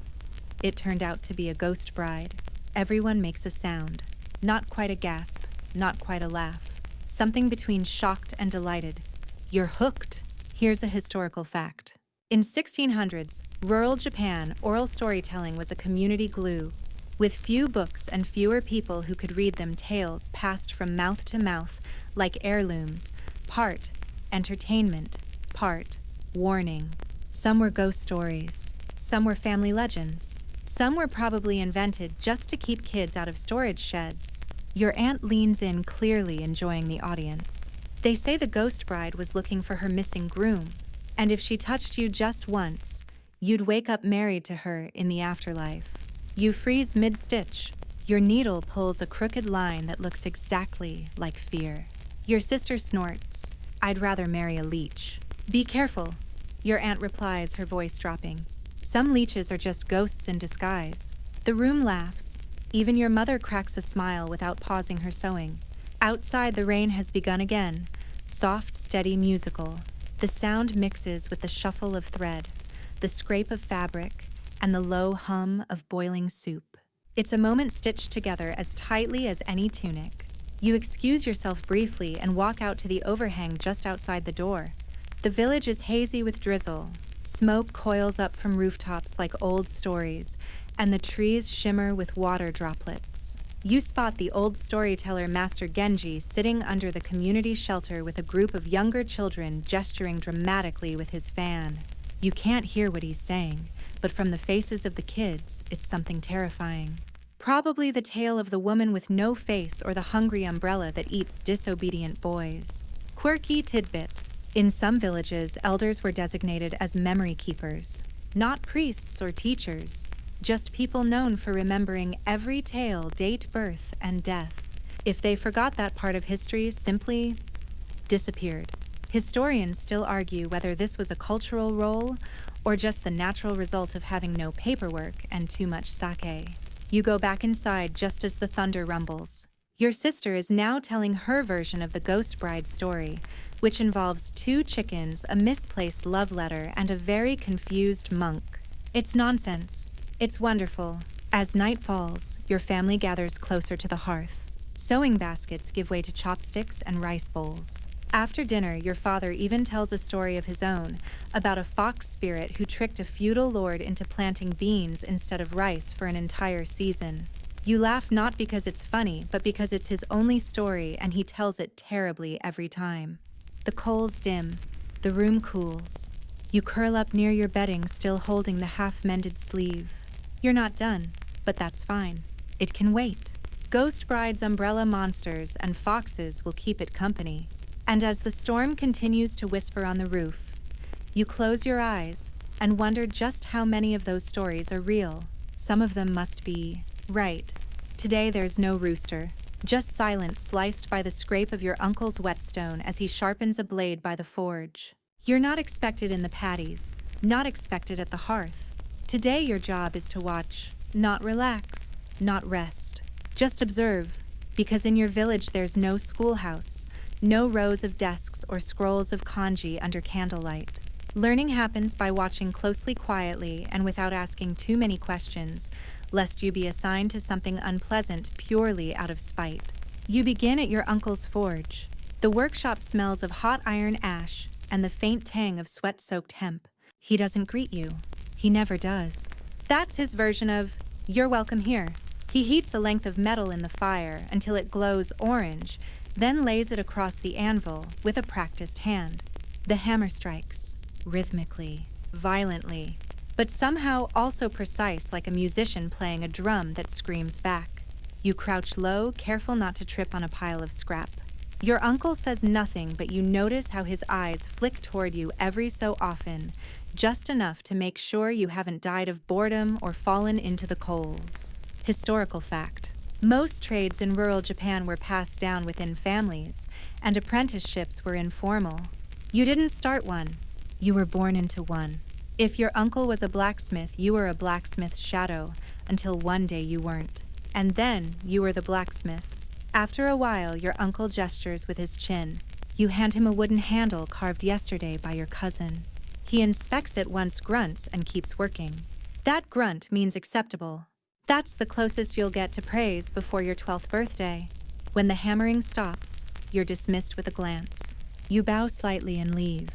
S1: it turned out to be a ghost bride. Everyone makes a sound, not quite a gasp, not quite a laugh, something between shocked and delighted. You're hooked. Here's a historical fact. In 1600s, rural Japan, oral storytelling was a community glue. With few books and fewer people who could read them, tales passed from mouth to mouth like heirlooms, part entertainment, part warning. Some were ghost stories. Some were family legends. Some were probably invented just to keep kids out of storage sheds. Your aunt leans in, clearly enjoying the audience. They say the ghost bride was looking for her missing groom, and if she touched you just once, you'd wake up married to her in the afterlife. You freeze mid-stitch. Your needle pulls a crooked line that looks exactly like fear. Your sister snorts, "I'd rather marry a leech." "Be careful," your aunt replies, her voice dropping. Some leeches are just ghosts in disguise. The room laughs. Even your mother cracks a smile without pausing her sewing. Outside, the rain has begun again. Soft, steady, musical. The sound mixes with the shuffle of thread, the scrape of fabric, and the low hum of boiling soup. It's a moment stitched together as tightly as any tunic. You excuse yourself briefly and walk out to the overhang just outside the door. The village is hazy with drizzle. Smoke coils up from rooftops like old stories, and the trees shimmer with water droplets. You spot the old storyteller Master Genji sitting under the community shelter with a group of younger children gesturing dramatically with his fan. You can't hear what he's saying, but from the faces of the kids, it's something terrifying. Probably the tale of the woman with no face or the hungry umbrella that eats disobedient boys. Quirky tidbit. In some villages, elders were designated as memory keepers, not priests or teachers, just people known for remembering every tale, date, birth, and death. If they forgot that part of history, simply disappeared. Historians still argue whether this was a cultural role or just the natural result of having no paperwork and too much sake. You go back inside just as the thunder rumbles. Your sister is now telling her version of the ghost bride story, which involves 2 chickens, a misplaced love letter, and a very confused monk. It's nonsense. It's wonderful. As night falls, your family gathers closer to the hearth. Sewing baskets give way to chopsticks and rice bowls. After dinner, your father even tells a story of his own about a fox spirit who tricked a feudal lord into planting beans instead of rice for an entire season. You laugh not because it's funny, but because it's his only story and he tells it terribly every time. The coals dim. The room cools. You curl up near your bedding, still holding the half-mended sleeve. You're not done, but that's fine. It can wait. Ghost bride's umbrella monsters and foxes will keep it company. And as the storm continues to whisper on the roof, you close your eyes and wonder just how many of those stories are real. Some of them must be right. Today there's no rooster, just silence sliced by the scrape of your uncle's whetstone as he sharpens a blade by the forge. You're not expected in the patties, not expected at the hearth. Today your job is to watch, not relax, not rest. Just observe, because in your village there's no schoolhouse, no rows of desks or scrolls of kanji under candlelight. Learning happens by watching closely, quietly, and without asking too many questions, lest you be assigned to something unpleasant purely out of spite. You begin at your uncle's forge. The workshop smells of hot iron ash and the faint tang of sweat-soaked hemp. He doesn't greet you. He never does. That's his version of, "You're welcome here." He heats a length of metal in the fire until it glows orange, then lays it across the anvil with a practiced hand. The hammer strikes, rhythmically, violently, but somehow also precise, like a musician playing a drum that screams back. You crouch low, careful not to trip on a pile of scrap. Your uncle says nothing, but you notice how his eyes flick toward you every so often, just enough to make sure you haven't died of boredom or fallen into the coals. Historical fact. Most trades in rural Japan were passed down within families, and apprenticeships were informal. You didn't start one. You were born into one. If your uncle was a blacksmith, you were a blacksmith's shadow, until one day you weren't. And then you were the blacksmith. After a while, your uncle gestures with his chin. You hand him a wooden handle carved yesterday by your cousin. He inspects it once, grunts, and keeps working. That grunt means acceptable. That's the closest you'll get to praise before your 12th birthday. When the hammering stops, you're dismissed with a glance. You bow slightly and leave.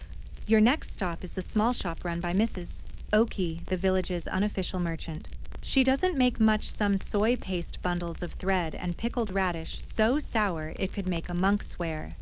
S1: Your next stop is the small shop run by Mrs. Oki, the village's unofficial merchant. She doesn't make much, some soy paste bundles of thread and pickled radish so sour it could make a monk swear.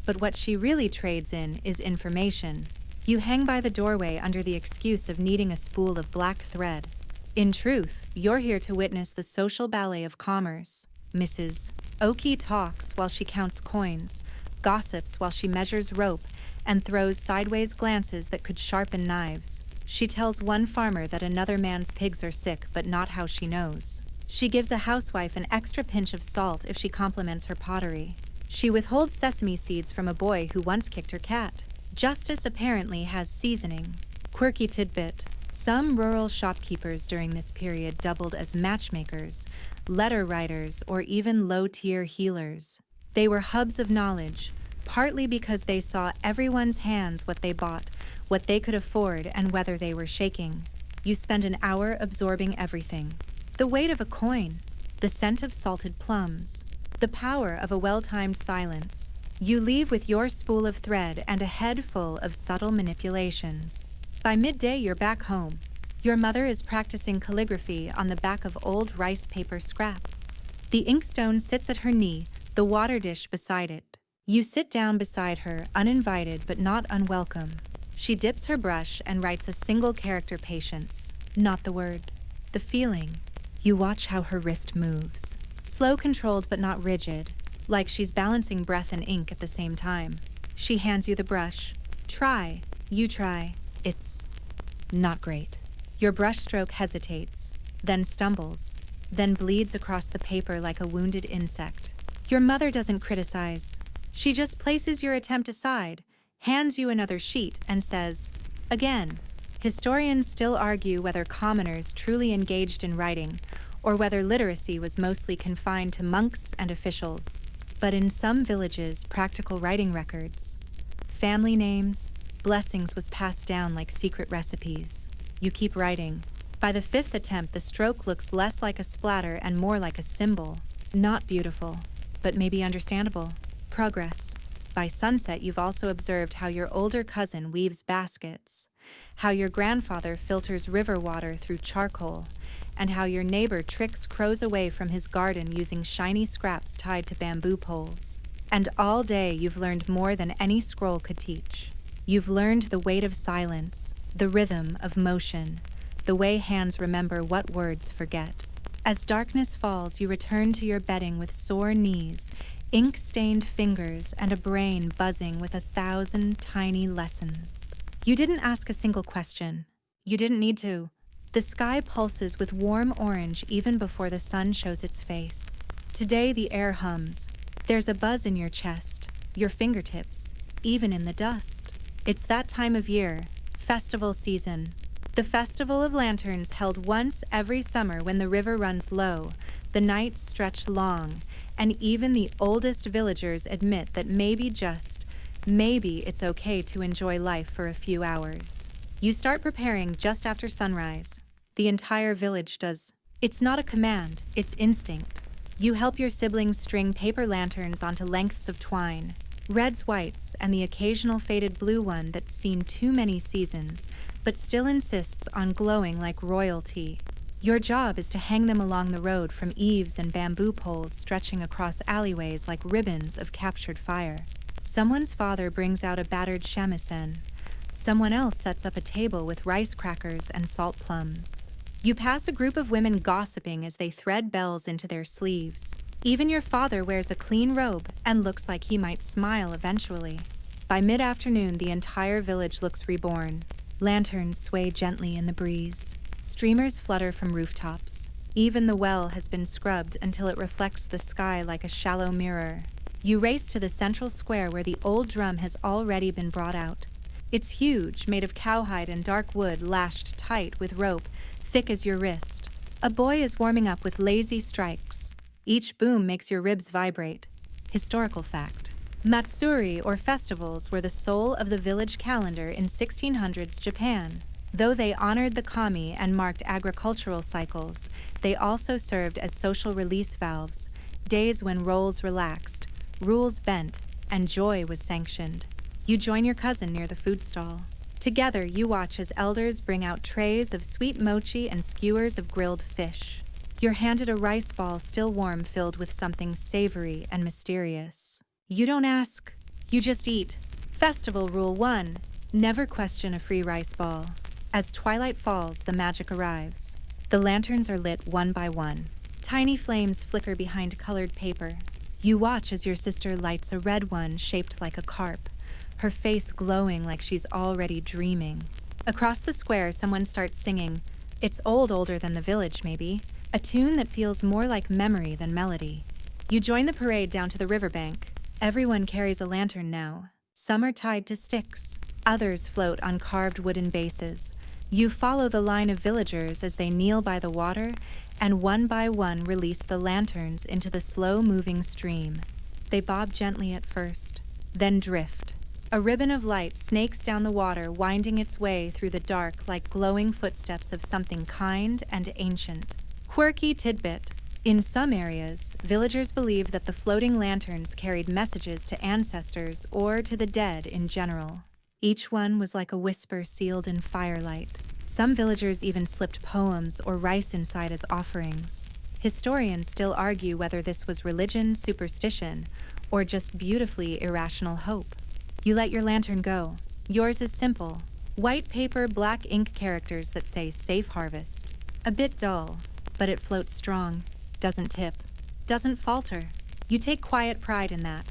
S1: But what she really trades in is information. You hang by the doorway under the excuse of needing a spool of black thread. In truth, you're here to witness the social ballet of commerce. Mrs. Oki talks while she counts coins, gossips while she measures rope, and throws sideways glances that could sharpen knives. She tells one farmer that another man's pigs are sick, but not how she knows. She gives a housewife an extra pinch of salt if she compliments her pottery. She withholds sesame seeds from a boy who once kicked her cat. Justice apparently has seasoning. Quirky tidbit. Some rural shopkeepers during this period doubled as matchmakers, letter writers, or even low-tier healers. They were hubs of knowledge, partly because they saw everyone's hands what they bought, what they could afford, and whether they were shaking. You spend an hour absorbing everything. The weight of a coin, the scent of salted plums, the power of a well-timed silence. You leave with your spool of thread and a head full of subtle manipulations. By midday, you're back home. Your mother is practicing calligraphy on the back of old rice paper scraps. The inkstone sits at her knee, the water dish beside it. You sit down beside her, uninvited but not unwelcome. She dips her brush and writes a single character patience, not the word, the feeling. You watch how her wrist moves, slow, controlled but not rigid, like she's balancing breath and ink at the same time. She hands you the brush. Try. You try. It's not great. Your brushstroke hesitates, then stumbles, then bleeds across the paper like a wounded insect. Your mother doesn't criticize. She just places your attempt aside, hands you another sheet, and says, again. Historians still argue whether commoners truly engaged in writing, or whether literacy was mostly confined to monks and officials. But in some villages, practical writing records, family names, blessings was passed down like secret recipes. You keep writing. By the fifth attempt, the stroke looks less like a splatter and more like a symbol. Not beautiful, but maybe understandable. Progress. By sunset, you've also observed how your older cousin weaves baskets, how your grandfather filters river water through charcoal, and how your neighbor tricks crows away from his garden using shiny scraps tied to bamboo poles. And all day you've learned more than any scroll could teach. You've learned the weight of silence, the rhythm of motion, the way hands remember what words forget. As darkness falls, you return to your bedding with sore knees, ink-stained fingers, and a brain buzzing with 1,000 tiny lessons. You didn't ask a single question. You didn't need to. The sky pulses with warm orange even before the sun shows its face. Today the air hums. There's a buzz in your chest, your fingertips, even in the dust. It's that time of year, festival season. The Festival of Lanterns held once every summer when the river runs low, the nights stretch long, and even the oldest villagers admit that maybe it's okay to enjoy life for a few hours. You start preparing just after sunrise. The entire village does. It's not a command, it's instinct. You help your siblings string paper lanterns onto lengths of twine. Reds, whites, and the occasional faded blue one that's seen too many seasons, but still insists on glowing like royalty. Your job is to hang them along the road from eaves and bamboo poles stretching across alleyways like ribbons of captured fire. Someone's father brings out a battered shamisen. Someone else sets up a table with rice crackers and salt plums. You pass a group of women gossiping as they thread bells into their sleeves. Even your father wears a clean robe and looks like he might smile eventually. By mid-afternoon, the entire village looks reborn. Lanterns sway gently in the breeze. Streamers flutter from rooftops. Even the well has been scrubbed until it reflects the sky like a shallow mirror. You race to the central square where the old drum has already been brought out. It's huge, made of cowhide and dark wood lashed tight with rope, thick as your wrist. A boy is warming up with lazy strikes. Each boom makes your ribs vibrate. Historical fact. Matsuri, or festivals, were the soul of the village calendar in 1600s Japan. Though they honored the kami and marked agricultural cycles, they also served as social release valves, days when roles relaxed, rules bent, and joy was sanctioned. You join your cousin near the food stall. Together, you watch as elders bring out trays of sweet mochi and skewers of grilled fish. You're handed a rice ball still warm filled with something savory and mysterious. You don't ask, you just eat. Festival Rule 1. Never question a free rice ball. As twilight falls, the magic arrives. The lanterns are lit one by one. Tiny flames flicker behind colored paper. You watch as your sister lights a red one shaped like a carp, her face glowing like she's already dreaming. Across the square, someone starts singing. It's older than the village, maybe. A tune that feels more like memory than melody. You join the parade down to the riverbank. Everyone carries a lantern now. Some are tied to sticks. Others float on carved wooden bases. You follow the line of villagers as they kneel by the water and one by one release the lanterns into the slow-moving stream. They bob gently at first, then drift. A ribbon of light snakes down the water, winding its way through the dark like glowing footsteps of something kind and ancient. Quirky tidbit. In some areas, villagers believed that the floating lanterns carried messages to ancestors or to the dead in general. Each one was like a whisper sealed in firelight. Some villagers even slipped poems or rice inside as offerings. Historians still argue whether this was religion, superstition, or just beautifully irrational hope. You let your lantern go. Yours is simple. White paper, black ink characters that say Safe Harvest. A bit dull, but it floats strong, doesn't tip, doesn't falter. You take quiet pride in that.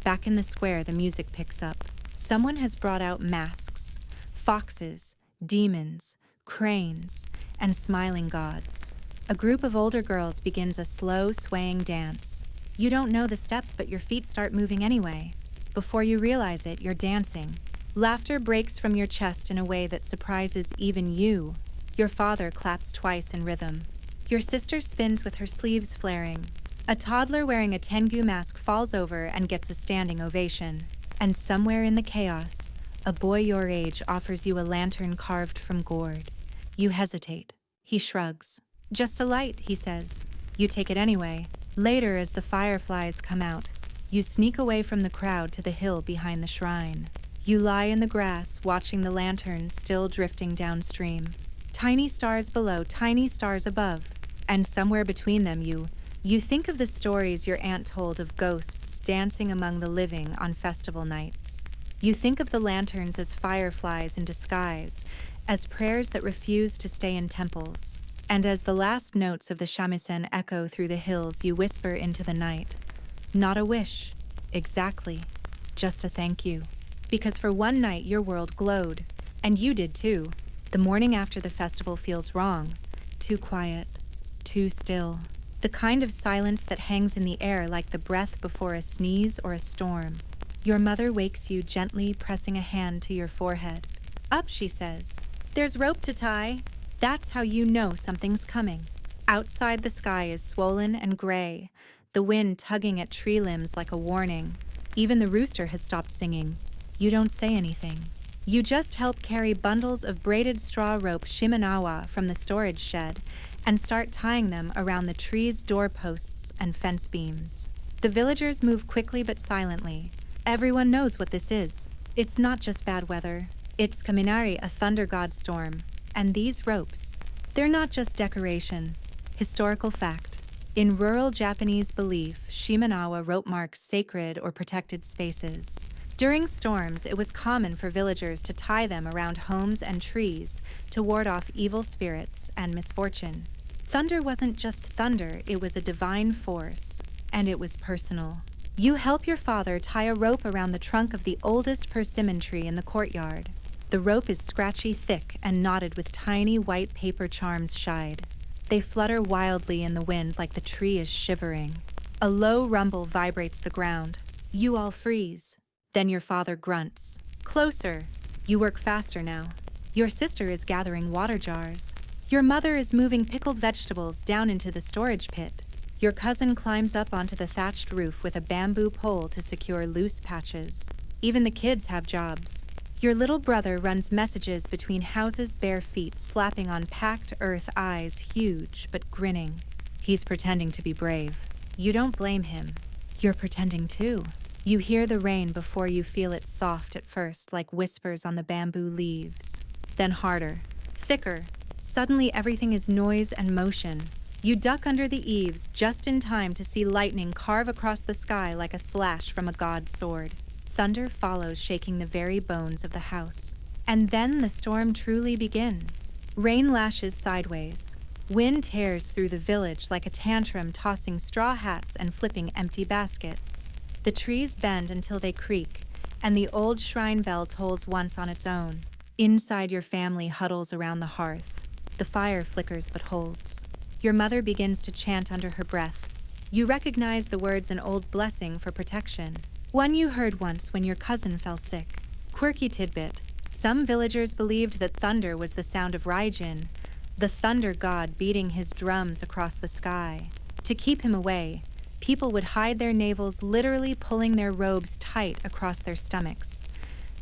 S1: Back in the square, the music picks up. Someone has brought out masks, foxes, demons, cranes, and smiling gods. A group of older girls begins a slow, swaying dance. You don't know the steps, but your feet start moving anyway. Before you realize it, you're dancing. Laughter breaks from your chest in a way that surprises even you. Your father claps twice in rhythm. Your sister spins with her sleeves flaring. A toddler wearing a tengu mask falls over and gets a standing ovation. And somewhere in the chaos, a boy your age offers you a lantern carved from gourd. You hesitate. He shrugs. Just a light, he says. You take it anyway. Later, as the fireflies come out, you sneak away from the crowd to the hill behind the shrine. You lie in the grass, watching the lanterns still drifting downstream. Tiny stars below, tiny stars above. And somewhere between them, you think of the stories your aunt told of ghosts dancing among the living on festival nights. You think of the lanterns as fireflies in disguise, as prayers that refuse to stay in temples. And as the last notes of the shamisen echo through the hills, you whisper into the night. Not a wish, exactly, just a thank you. Because for one night your world glowed, and you did too. The morning after the festival feels wrong, too quiet, too still. The kind of silence that hangs in the air like the breath before a sneeze or a storm. Your mother wakes you gently, pressing a hand to your forehead. Up, she says. There's rope to tie. That's how you know something's coming. Outside, the sky is swollen and gray, the wind tugging at tree limbs like a warning. Even the rooster has stopped singing. You don't say anything. You just help carry bundles of braided straw rope shimenawa from the storage shed and start tying them around the tree's doorposts and fence beams. The villagers move quickly but silently. Everyone knows what this is. It's not just bad weather. It's Kaminari, a thunder god storm. And these ropes, they're not just decoration. Historical fact. In rural Japanese belief, shimenawa rope marks sacred or protected spaces. During storms, it was common for villagers to tie them around homes and trees to ward off evil spirits and misfortune. Thunder wasn't just thunder, it was a divine force, and it was personal. You help your father tie a rope around the trunk of the oldest persimmon tree in the courtyard. The rope is scratchy thick and knotted with tiny white paper charms shied. They flutter wildly in the wind like the tree is shivering. A low rumble vibrates the ground. You all freeze. Then your father grunts. Closer. You work faster now. Your sister is gathering water jars. Your mother is moving pickled vegetables down into the storage pit. Your cousin climbs up onto the thatched roof with a bamboo pole to secure loose patches. Even the kids have jobs. Your little brother runs messages between houses' bare feet, slapping on packed earth eyes, huge but grinning. He's pretending to be brave. You don't blame him. You're pretending too. You hear the rain before you feel it soft at first, like whispers on the bamboo leaves. Then harder, thicker. Suddenly everything is noise and motion. You duck under the eaves just in time to see lightning carve across the sky like a slash from a god's sword. Thunder follows, shaking the very bones of the house. And then the storm truly begins. Rain lashes sideways. Wind tears through the village like a tantrum, tossing straw hats and flipping empty baskets. The trees bend until they creak, and the old shrine bell tolls once on its own. Inside, your family huddles around the hearth. The fire flickers but holds. Your mother begins to chant under her breath. You recognize the words an old blessing for protection, one you heard once when your cousin fell sick. Quirky tidbit. Some villagers believed that thunder was the sound of Raijin, the thunder god beating his drums across the sky. To keep him away, people would hide their navels, literally pulling their robes tight across their stomachs,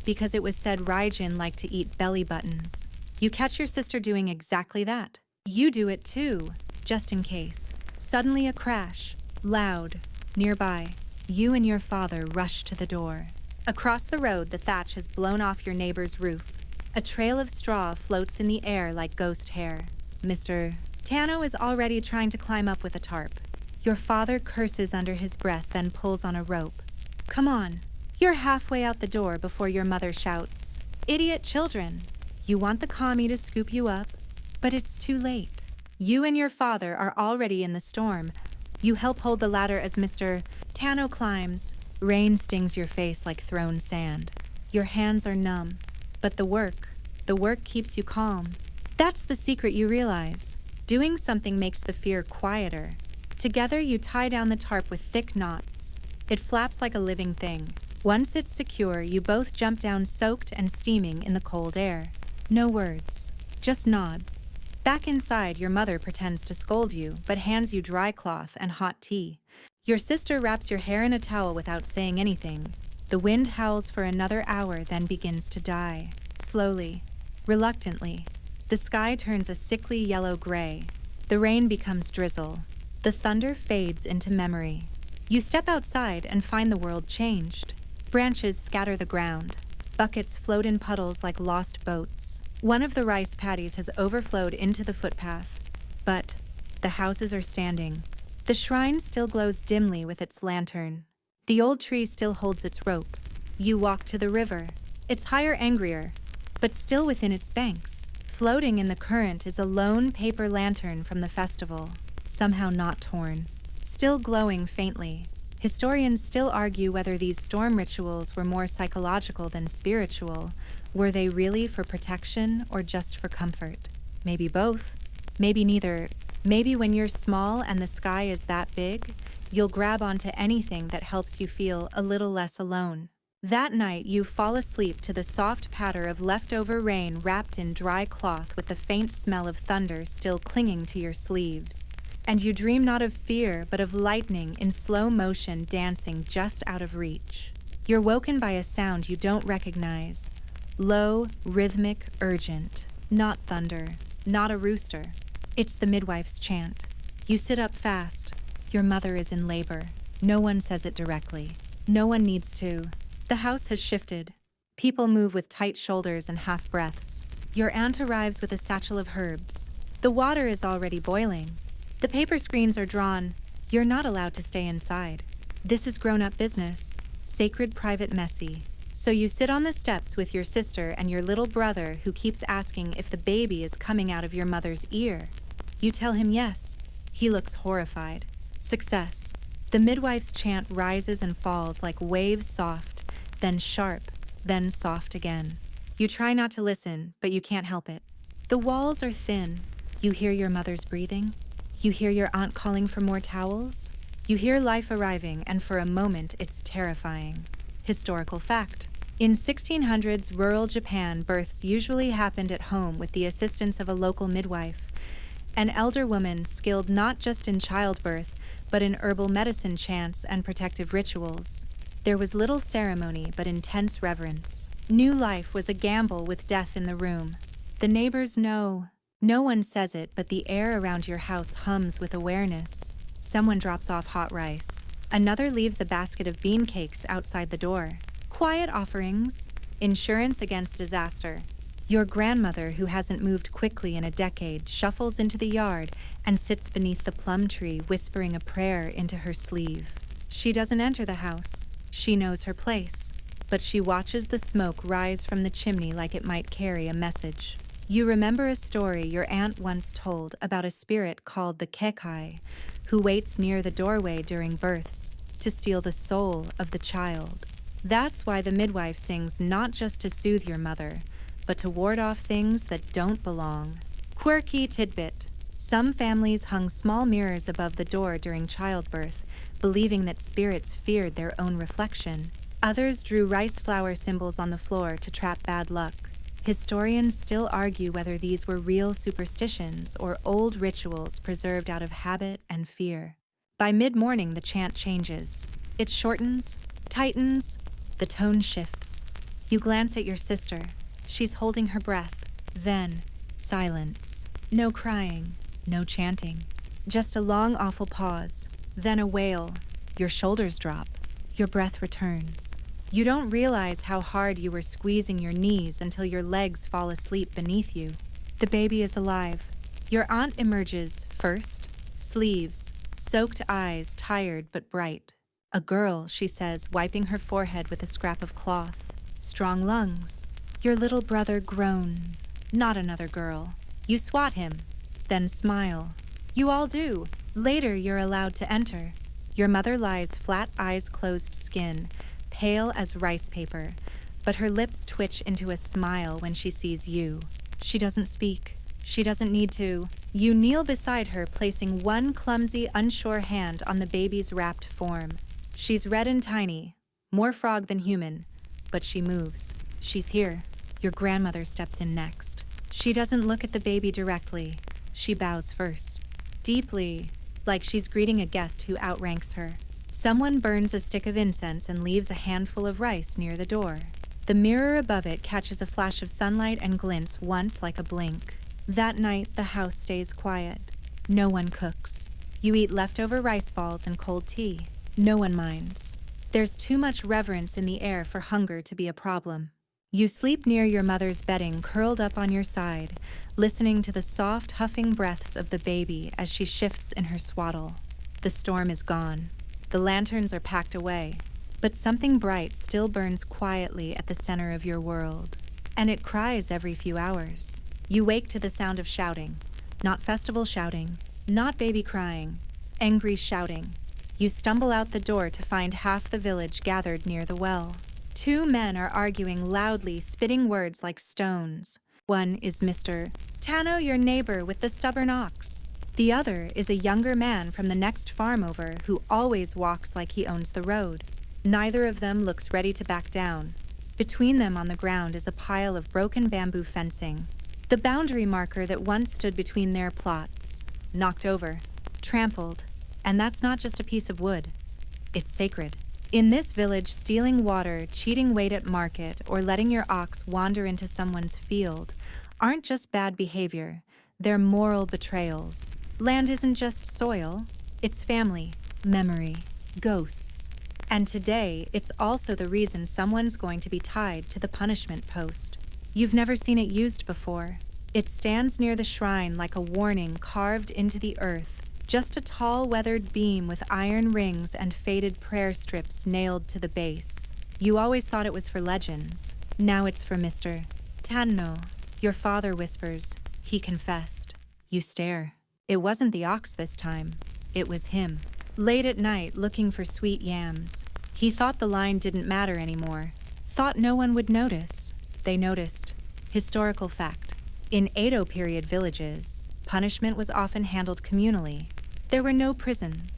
S1: because it was said Raijin liked to eat belly buttons. You catch your sister doing exactly that. You do it too, just in case. Suddenly a crash, loud, nearby. You and your father rush to the door. Across the road, the thatch has blown off your neighbor's roof. A trail of straw floats in the air like ghost hair. Mr. Tano is already trying to climb up with a tarp. Your father curses under his breath, then pulls on a rope. Come on. You're halfway out the door before your mother shouts, "Idiot children!" You want the commie to scoop you up, but it's too late. You and your father are already in the storm. You help hold the ladder as Mr. Tano climbs. Rain stings your face like thrown sand. Your hands are numb, but the work keeps you calm. That's the secret, you realize. Doing something makes the fear quieter. Together, you tie down the tarp with thick knots. It flaps like a living thing. Once it's secure, you both jump down soaked and steaming in the cold air. No words, just nods. Back inside, your mother pretends to scold you, but hands you dry cloth and hot tea. Your sister wraps your hair in a towel without saying anything. The wind howls for another hour, then begins to die. Slowly, reluctantly, the sky turns a sickly yellow gray. The rain becomes drizzle. The thunder fades into memory. You step outside and find the world changed. Branches scatter the ground. Buckets float in puddles like lost boats. One of the rice paddies has overflowed into the footpath. But the houses are standing. The shrine still glows dimly with its lantern. The old tree still holds its rope. You walk to the river. It's higher, angrier, but still within its banks. Floating in the current is a lone paper lantern from the festival, somehow not torn, still glowing faintly. Historians still argue whether these storm rituals were more psychological than spiritual. Were they really for protection or just for comfort? Maybe both. Maybe neither. Maybe when you're small and the sky is that big, you'll grab onto anything that helps you feel a little less alone. That night, you fall asleep to the soft patter of leftover rain wrapped in dry cloth with the faint smell of thunder still clinging to your sleeves. And you dream not of fear, but of lightning in slow motion dancing just out of reach. You're woken by a sound you don't recognize. Low, rhythmic, urgent. Not thunder, not a rooster. It's the midwife's chant. You sit up fast. Your mother is in labor. No one says it directly. No one needs to. The house has shifted. People move with tight shoulders and half breaths. Your aunt arrives with a satchel of herbs. The water is already boiling. The paper screens are drawn. You're not allowed to stay inside. This is grown-up business. Sacred, private, messy. So you sit on the steps with your sister and your little brother who keeps asking if the baby is coming out of your mother's ear. You tell him yes. He looks horrified. Success. The midwife's chant rises and falls like waves, soft, then sharp, then soft again. You try not to listen, but you can't help it. The walls are thin. You hear your mother's breathing. You hear your aunt calling for more towels. You hear life arriving, and for a moment it's terrifying. Historical fact. In 1600s rural Japan, births usually happened at home with the assistance of a local midwife, an elder woman skilled not just in childbirth, but in herbal medicine chants and protective rituals. There was little ceremony, but intense reverence. New life was a gamble with death in the room. The neighbors know. No one says it, but the air around your house hums with awareness. Someone drops off hot rice. Another leaves a basket of bean cakes outside the door. Quiet offerings. Insurance against disaster. Your grandmother, who hasn't moved quickly in a decade, shuffles into the yard and sits beneath the plum tree, whispering a prayer into her sleeve. She doesn't enter the house. She knows her place. but she watches the smoke rise from the chimney like it might carry a message. You remember a story your aunt once told about a spirit called the Kekai, who waits near the doorway during births to steal the soul of the child. That's why the midwife sings not just to soothe your mother, but to ward off things that don't belong. Quirky tidbit. Some families hung small mirrors above the door during childbirth, believing that spirits feared their own reflection. Others drew rice flour symbols on the floor to trap bad luck. Historians still argue whether these were real superstitions or old rituals preserved out of habit and fear. By mid-morning, the chant changes. It shortens, tightens, the tone shifts. You glance at your sister. She's holding her breath. Then, silence. No crying, no chanting. Just a long, awful pause. Then a wail. Your shoulders drop. Your breath returns. You don't realize how hard you were squeezing your knees until your legs fall asleep beneath you. The baby is alive. Your aunt emerges first, sleeves, soaked eyes, tired but bright. A girl, she says, wiping her forehead with a scrap of cloth. Strong lungs. Your little brother groans. Not another girl. You swat him, then smile. You all do. Later, you're allowed to enter. Your mother lies flat, eyes closed skin, pale as rice paper, but her lips twitch into a smile when she sees you. She doesn't speak. She doesn't need to. You kneel beside her, placing one clumsy, unsure hand on the baby's wrapped form. She's red and tiny, more frog than human, but she moves. She's here. Your grandmother steps in next. She doesn't look at the baby directly. She bows first. Deeply, like she's greeting a guest who outranks her. Someone burns a stick of incense and leaves a handful of rice near the door. The mirror above it catches a flash of sunlight and glints once like a blink. That night, the house stays quiet. No one cooks. You eat leftover rice balls and cold tea. No one minds. There's too much reverence in the air for hunger to be a problem. You sleep near your mother's bedding, curled up on your side, listening to the soft, huffing breaths of the baby as she shifts in her swaddle. The storm is gone. The lanterns are packed away, but something bright still burns quietly at the center of your world. And it cries every few hours. You wake to the sound of shouting. Not festival shouting, not baby crying, angry shouting. You stumble out the door to find half the village gathered near the well. Two men are arguing loudly, spitting words like stones. One is Mr. Tano, your neighbor with the stubborn ox. The other is a younger man from the next farm over who always walks like he owns the road. Neither of them looks ready to back down. Between them on the ground is a pile of broken bamboo fencing, the boundary marker that once stood between their plots. Knocked over, trampled, and that's not just a piece of wood. It's sacred. In this village, stealing water, cheating weight at market, or letting your ox wander into someone's field aren't just bad behavior, they're moral betrayals. Land isn't just soil, it's family, memory, ghosts. And today, it's also the reason someone's going to be tied to the punishment post. You've never seen it used before. It stands near the shrine like a warning carved into the earth. Just a tall, weathered beam with iron rings and faded prayer strips nailed to the base. You always thought it was for legends. Now it's for Mr. Tanno. Your father whispers. He confessed. You stare. It wasn't the ox this time. It was him. Late at night, looking for sweet yams. He thought the line didn't matter anymore. Thought no one would notice. They noticed. Historical fact. In Edo period villages, punishment was often handled communally. There were no prison.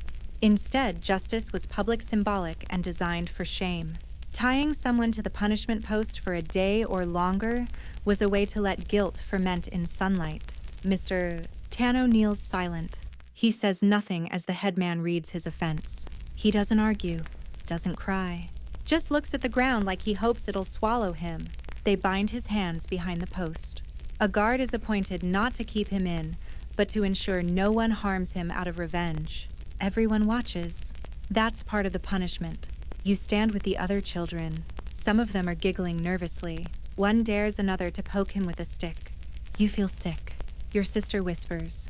S1: Instead, justice was public, symbolic, and designed for shame. Tying someone to the punishment post for a day or longer was a way to let guilt ferment in sunlight. Mr. Tano kneels silent. He says nothing as the headman reads his offense. He doesn't argue, doesn't cry, just looks at the ground like he hopes it'll swallow him. They bind his hands behind the post. A guard is appointed not to keep him in, but to ensure no one harms him out of revenge. Everyone watches. That's part of the punishment. You stand with the other children. Some of them are giggling nervously. One dares another to poke him with a stick. You feel sick. Your sister whispers.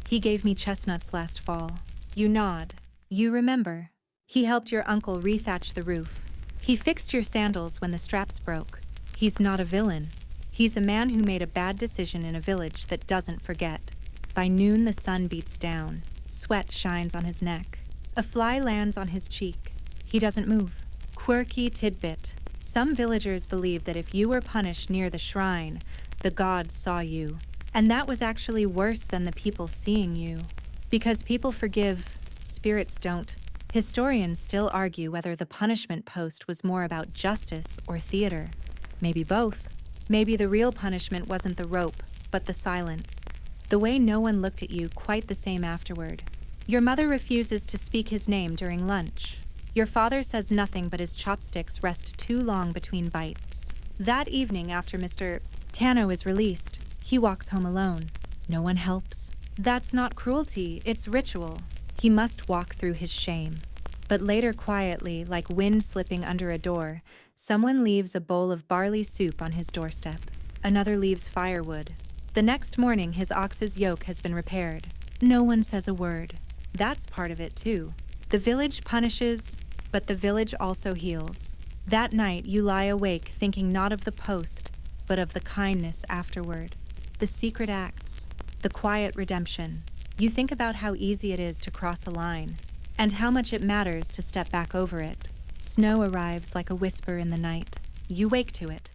S1: He gave me chestnuts last fall. You nod. You remember. He helped your uncle rethatch the roof. He fixed your sandals when the straps broke. He's not a villain. He's a man who made a bad decision in a village that doesn't forget. By noon, the sun beats down. Sweat shines on his neck. A fly lands on his cheek. He doesn't move. Quirky tidbit. Some villagers believe that if you were punished near the shrine, the gods saw you. And that was actually worse than the people seeing you. Because people forgive, spirits don't. Historians still argue whether the punishment post was more about justice or theater. Maybe both. Maybe the real punishment wasn't the rope, but the silence. The way no one looked at you quite the same afterward. Your mother refuses to speak his name during lunch. Your father says nothing but his chopsticks rest too long between bites. That evening, after Mr. Tano is released, he walks home alone. No one helps. That's not cruelty, it's ritual. He must walk through his shame. But later, quietly, like wind slipping under a door, someone leaves a bowl of barley soup on his doorstep. Another leaves firewood. The next morning, his ox's yoke has been repaired. No one says a word. That's part of it, too. The village punishes, but the village also heals. That night, you lie awake thinking not of the post, but of the kindness afterward. The secret acts, the quiet redemption. You think about how easy it is to cross a line, and how much it matters to step back over it. Snow arrives like a whisper in the night. You wake to it.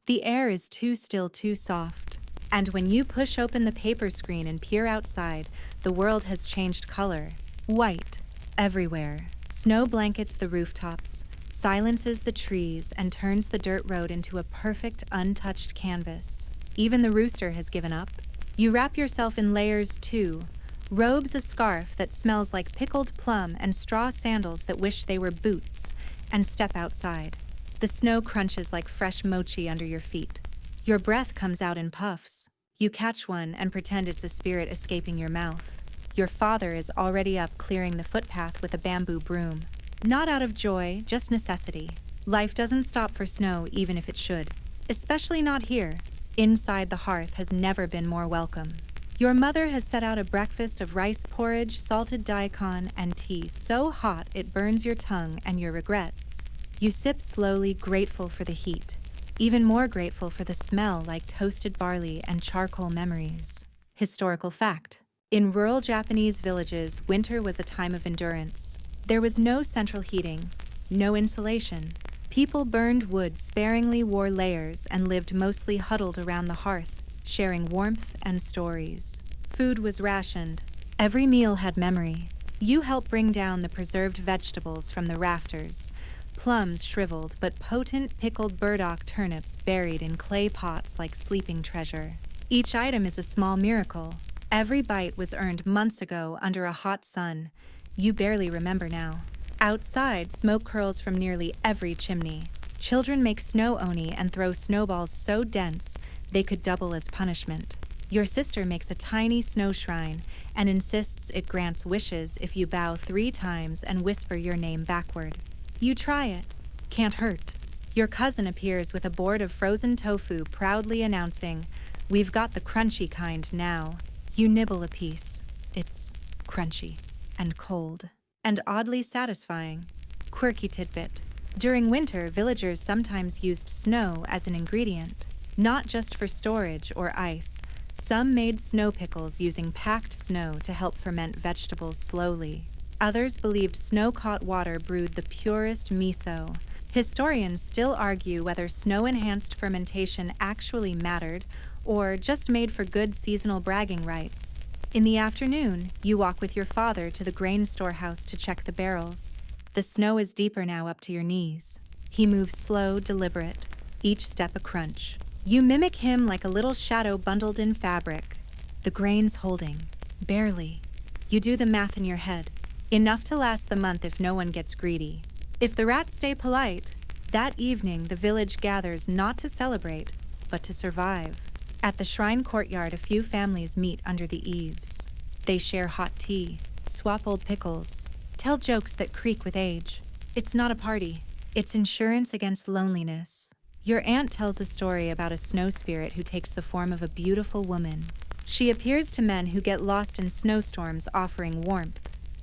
S1: The air is too still, too soft. And when you push open the paper screen and peer outside, the world has changed color. White, everywhere. Snow blankets the rooftops, silences the trees, and turns the dirt road into a perfect, untouched canvas. Even the rooster has given up. You wrap yourself in layers, too. Robes a scarf that smells like pickled plum and straw sandals that wish they were boots, and step outside. The snow crunches like fresh mochi under your feet. Your breath comes out in puffs. You catch one and pretend it's a spirit escaping your mouth. Your father is already up clearing the footpath with a bamboo broom. Not out of joy, just necessity. Life doesn't stop for snow even if it should. Especially not here. Inside the hearth has never been more welcome. Your mother has set out a breakfast of rice porridge, salted daikon, and tea so hot it burns your tongue and your regrets. You sip slowly, grateful for the heat. Even more grateful for the smell like toasted barley and charcoal memories. Historical fact. In rural Japanese villages, winter was a time of endurance. There was no central heating, no insulation. People burned wood sparingly, wore layers, and lived mostly huddled around the hearth, sharing warmth and stories. Food was rationed. Every meal had memory. You helped bring down the preserved vegetables from the rafters. Plums shriveled, but potent pickled burdock turnips buried in clay pots like sleeping treasure. Each item is a small miracle. Every bite was earned months ago under a hot sun. You barely remember now. Outside, smoke curls from nearly every chimney. Children make snow oni and throw snowballs so dense they could double as punishment. Your sister makes a tiny snow shrine and insists it grants wishes if you bow 3 times and whisper your name backward. You try it. Can't hurt. Your cousin appears with a board of frozen tofu, proudly announcing, "We've got the crunchy kind now." You nibble a piece. It's crunchy and cold and oddly satisfying. Quirky tidbit. During winter, villagers sometimes used snow as an ingredient, not just for storage or ice. Some made snow pickles using packed snow to help ferment vegetables slowly. Others believed snow-caught water brewed the purest miso. Historians still argue whether snow-enhanced fermentation actually mattered or just made for good seasonal bragging rights. In the afternoon, you walk with your father to the grain storehouse to check the barrels. The snow is deeper now up to your knees. He moves slow, deliberate, each step a crunch. You mimic him like a little shadow bundled in fabric. The grain's holding, barely. You do the math in your head. Enough to last the month if no one gets greedy. If the rats stay polite, that evening the village gathers not to celebrate, but to survive. At the shrine courtyard, a few families meet under the eaves. They share hot tea, swap old pickles, tell jokes that creak with age. It's not a party. It's insurance against loneliness. Your aunt tells a story about a snow spirit who takes the form of a beautiful woman. She appears to men who get lost in snowstorms offering warmth.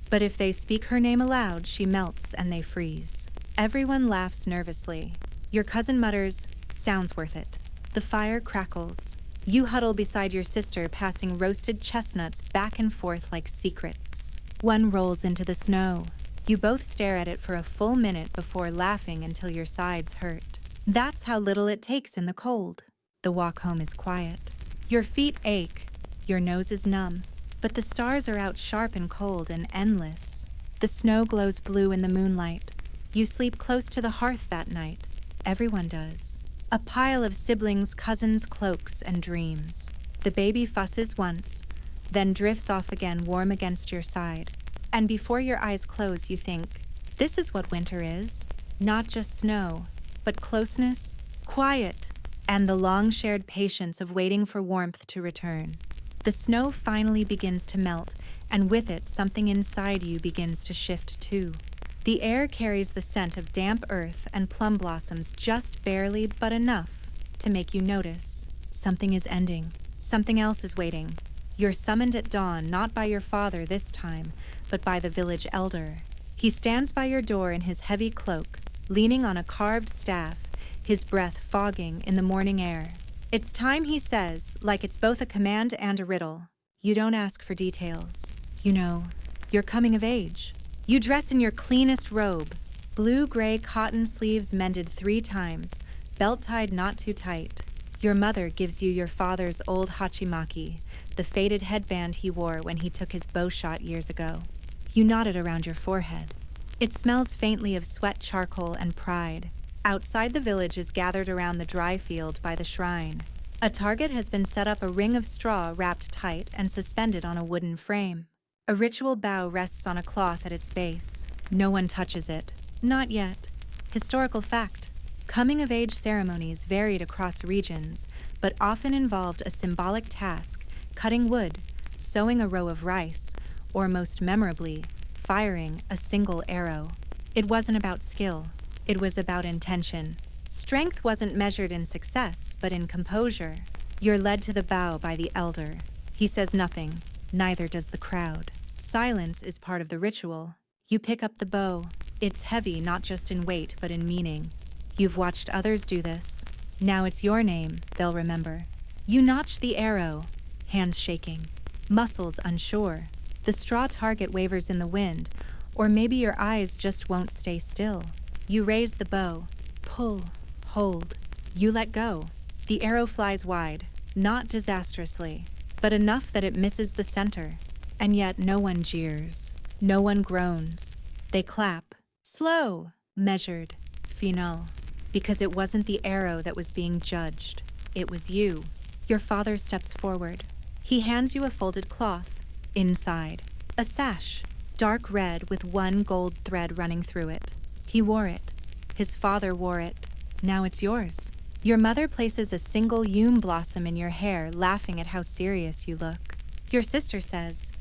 S1: But if they speak her name aloud, she melts and they freeze. Everyone laughs nervously. Your cousin mutters, "Sounds worth it." The fire crackles. You huddle beside your sister, passing roasted chestnuts back and forth like secrets. One rolls into the snow. You both stare at it for a full minute before laughing until your sides hurt. That's how little it takes in the cold. The walk home is quiet. Your feet ache. Your nose is numb. But the stars are out sharp and cold and endless. The snow glows blue in the moonlight. You sleep close to the hearth that night. Everyone does. A pile of siblings, cousins, cloaks, and dreams. The baby fusses once, then drifts off again warm against your side. And before your eyes close, you think, this is what winter is. Not just snow, but closeness, quiet, and the long shared patience of waiting for warmth to return. The snow finally begins to melt, and with it, something inside you begins to shift too. The air carries the scent of damp earth and plum blossoms just barely, but enough to make you notice. Something is ending. Something else is waiting. You're summoned at dawn, not by your father this time, but by the village elder. He stands by your door in his heavy cloak, leaning on a carved staff, his breath fogging in the morning air. It's time, he says, like it's both a command and a riddle. You don't ask for details. You know, you're coming of age. You dress in your cleanest robe, blue-gray cotton sleeves mended 3 times, belt tied not too tight. Your mother gives you your father's old hachimaki, the faded headband he wore when he took his bow shot years ago. You knot it around your forehead. It smells faintly of sweat, charcoal, and pride. Outside the village is gathered around the dry field by the shrine. A target has been set up, a ring of straw wrapped tight and suspended on a wooden frame. A ritual bough rests on a cloth at its base. No one touches it. Not yet. Historical fact. Coming-of-age ceremonies varied across regions, but often involved a symbolic task, cutting wood, sowing a row of rice, or most memorably, firing a single arrow. It wasn't about skill. It was about intention. Strength wasn't measured in success, but in composure. You're led to the bough by the elder. He says nothing. Neither does the crowd. Silence is part of the ritual. You pick up the bow. It's heavy, not just in weight, but in meaning. You've watched others do this. Now it's your name they'll remember. You notch the arrow, hands shaking, muscles unsure. The straw target wavers in the wind, or maybe your eyes just won't stay still. You raise the bow, pull, hold. You let go. The arrow flies wide, not disastrously, but enough that it misses the center. And yet no one jeers. No one groans. They clap. Slow, measured, final. Because it wasn't the arrow that was being judged. It was you. Your father steps forward. He hands you a folded cloth. Inside, a sash, dark red with one gold thread running through it. He wore it. His father wore it. Now it's yours. Your mother places a single yum blossom in your hair, laughing at how serious you look. Your sister says,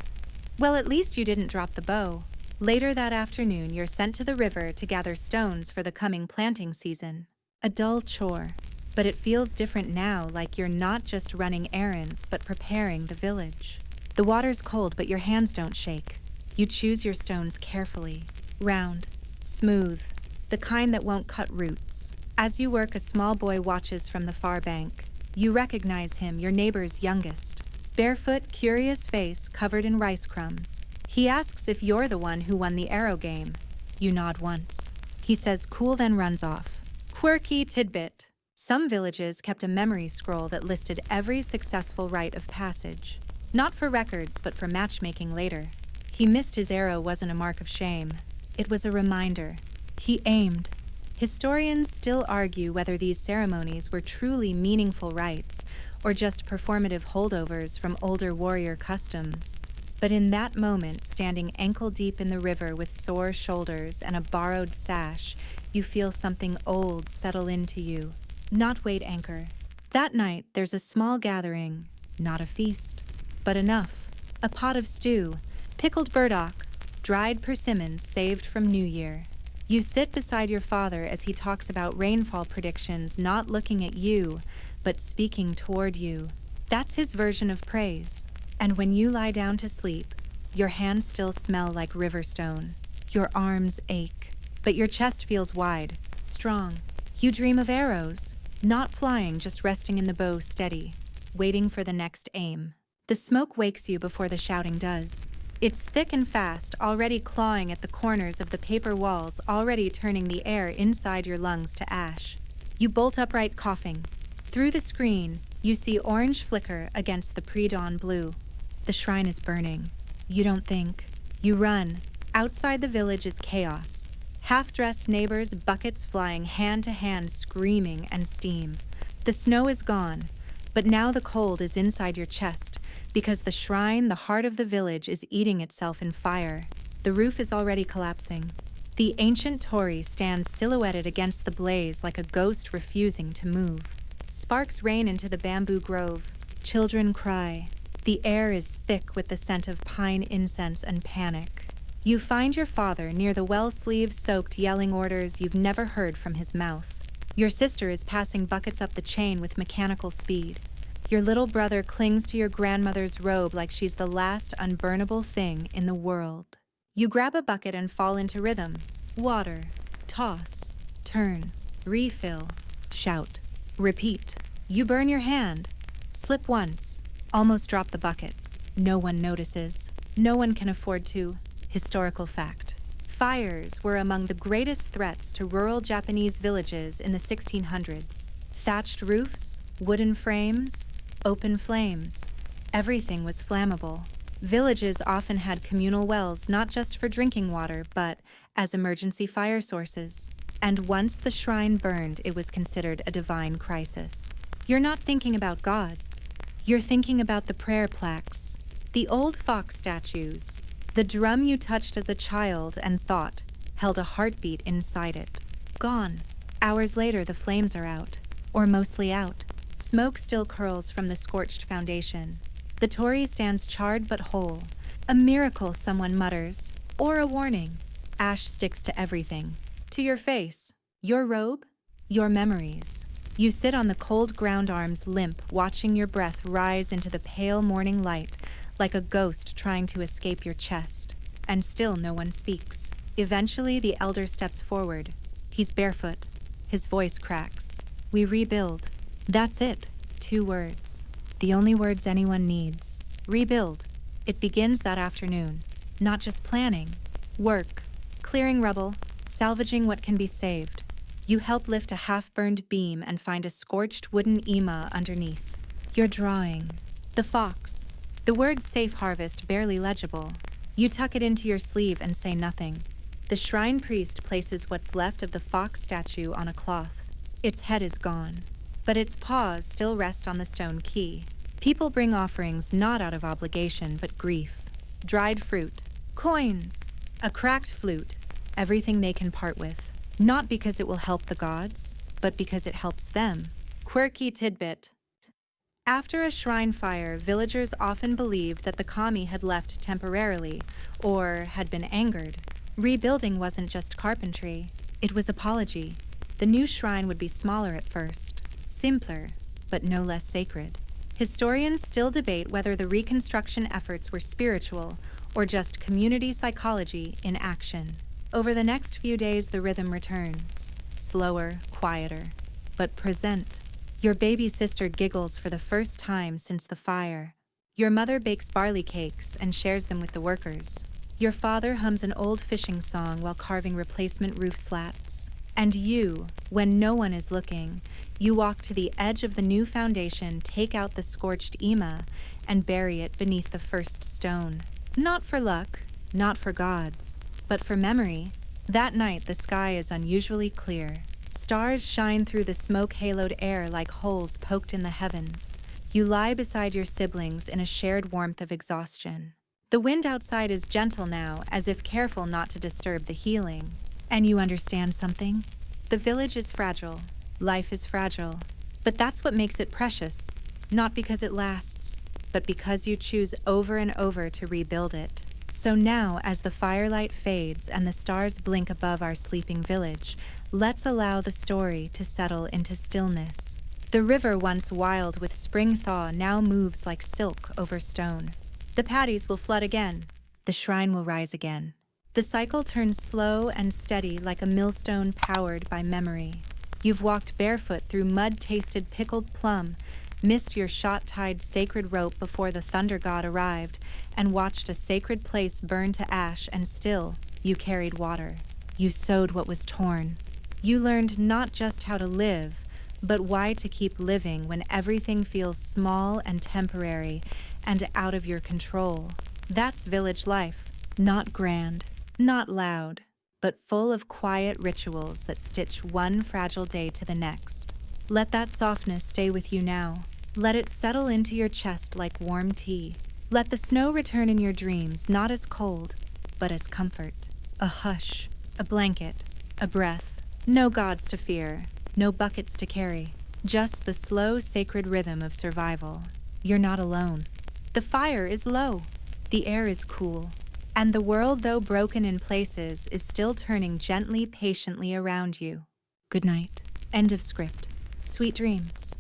S1: "Well, at least you didn't drop the bow." Later that afternoon, you're sent to the river to gather stones for the coming planting season. A dull chore, but it feels different now, like you're not just running errands, but preparing the village. The water's cold, but your hands don't shake. You choose your stones carefully, round, smooth, the kind that won't cut roots. As you work, a small boy watches from the far bank. You recognize him, your neighbor's youngest. Barefoot, curious face covered in rice crumbs. He asks if you're the one who won the arrow game. You nod once. He says cool, then runs off. Quirky tidbit. Some villages kept a memory scroll that listed every successful rite of passage. Not for records, but for matchmaking later. He missed his arrow wasn't a mark of shame. It was a reminder. He aimed. Historians still argue whether these ceremonies were truly meaningful rites or just performative holdovers from older warrior customs. But in that moment, standing ankle-deep in the river with sore shoulders and a borrowed sash, you feel something old settle into you. Not weight anchor. That night, there's a small gathering, not a feast, but enough. A pot of stew, pickled burdock, dried persimmons saved from New Year. You sit beside your father as he talks about rainfall predictions, not looking at you, but speaking toward you. That's his version of praise. And when you lie down to sleep, your hands still smell like riverstone. Your arms ache. but your chest feels wide, strong. You dream of arrows, not flying, just resting in the bow steady, waiting for the next aim. The smoke wakes you before the shouting does. It's thick and fast, already clawing at the corners of the paper walls, already turning the air inside your lungs to ash. You bolt upright, coughing. Through the screen, you see orange flicker against the pre-dawn blue. The shrine is burning. You don't think. You run. Outside the village is chaos. Half-dressed neighbors, buckets flying hand to hand, screaming and steam. The snow is gone, but now the cold is inside your chest, because the shrine, the heart of the village, is eating itself in fire. The roof is already collapsing. The ancient torii stands silhouetted against the blaze like a ghost refusing to move. Sparks rain into the bamboo grove. Children cry. The air is thick with the scent of pine incense and panic. You find your father near the well sleeves soaked, yelling orders you've never heard from his mouth. Your sister is passing buckets up the chain with mechanical speed. Your little brother clings to your grandmother's robe like she's the last unburnable thing in the world. You grab a bucket and fall into rhythm. Water. Toss. Turn. Refill. Shout. Repeat. You burn your hand. Slip once. Almost drop the bucket. No one notices. No one can afford to. Historical fact. Fires were among the greatest threats to rural Japanese villages in the 1600s. Thatched roofs, wooden frames, open flames. Everything was flammable. Villages often had communal wells not just for drinking water, but as emergency fire sources. And once the shrine burned, it was considered a divine crisis. You're not thinking about gods. You're thinking about the prayer plaques, the old fox statues. The drum you touched as a child and thought held a heartbeat inside it. Gone. Hours later, the flames are out, or mostly out. Smoke still curls from the scorched foundation. The torii stands charred but whole. A miracle, someone mutters, or a warning. Ash sticks to everything. To your face, your robe, your memories. You sit on the cold ground, arms limp, watching your breath rise into the pale morning light, like a ghost trying to escape your chest. And still no one speaks. Eventually, the elder steps forward. He's barefoot. His voice cracks. We rebuild. That's it. 2 words. The only words anyone needs. Rebuild. It begins that afternoon. Not just planning. Work. Clearing rubble. Salvaging what can be saved. You help lift a half-burned beam and find a scorched wooden ima underneath. You're drawing. The fox. The word safe harvest barely legible. You tuck it into your sleeve and say nothing. The shrine priest places what's left of the fox statue on a cloth. Its head is gone, but its paws still rest on the stone key. People bring offerings not out of obligation but grief. Dried fruit, coins, a cracked flute, everything they can part with. Not because it will help the gods, but because it helps them. Quirky tidbit. After a shrine fire, villagers often believed that the kami had left temporarily or had been angered. Rebuilding wasn't just carpentry, it was apology. The new shrine would be smaller at first, simpler, but no less sacred. Historians still debate whether the reconstruction efforts were spiritual or just community psychology in action. Over the next few days, the rhythm returns, slower, quieter, but present. Your baby sister giggles for the first time since the fire. Your mother bakes barley cakes and shares them with the workers. Your father hums an old fishing song while carving replacement roof slats. And you, when no one is looking, you walk to the edge of the new foundation, take out the scorched ima, and bury it beneath the first stone. Not for luck, not for gods, but for memory. That night, the sky is unusually clear. Stars shine through the smoke-haloed air like holes poked in the heavens. You lie beside your siblings in a shared warmth of exhaustion. The wind outside is gentle now, as if careful not to disturb the healing. And you understand something? The village is fragile. Life is fragile. But that's what makes it precious. Not because it lasts, but because you choose over and over to rebuild it. So now, as the firelight fades and the stars blink above our sleeping village, let's allow the story to settle into stillness. The river, once wild with spring thaw, now moves like silk over stone. The paddies will flood again. The shrine will rise again. The cycle turns slow and steady like a millstone powered by memory. You've walked barefoot through mud-tasted pickled plum, missed your shot-tied sacred rope before the thunder god arrived, and watched a sacred place burn to ash, and still, you carried water. You sowed what was torn. You learned not just how to live, but why to keep living when everything feels small and temporary and out of your control. That's village life, not grand, not loud, but full of quiet rituals that stitch one fragile day to the next. Let that softness stay with you now. Let it settle into your chest like warm tea. Let the snow return in your dreams, not as cold, but as comfort. A hush, a blanket, a breath. No gods to fear, no buckets to carry. Just the slow, sacred rhythm of survival. You're not alone. The fire is low. The air is cool. And the world, though broken in places, is still turning gently, patiently around you. Good night. End of script. Sweet dreams.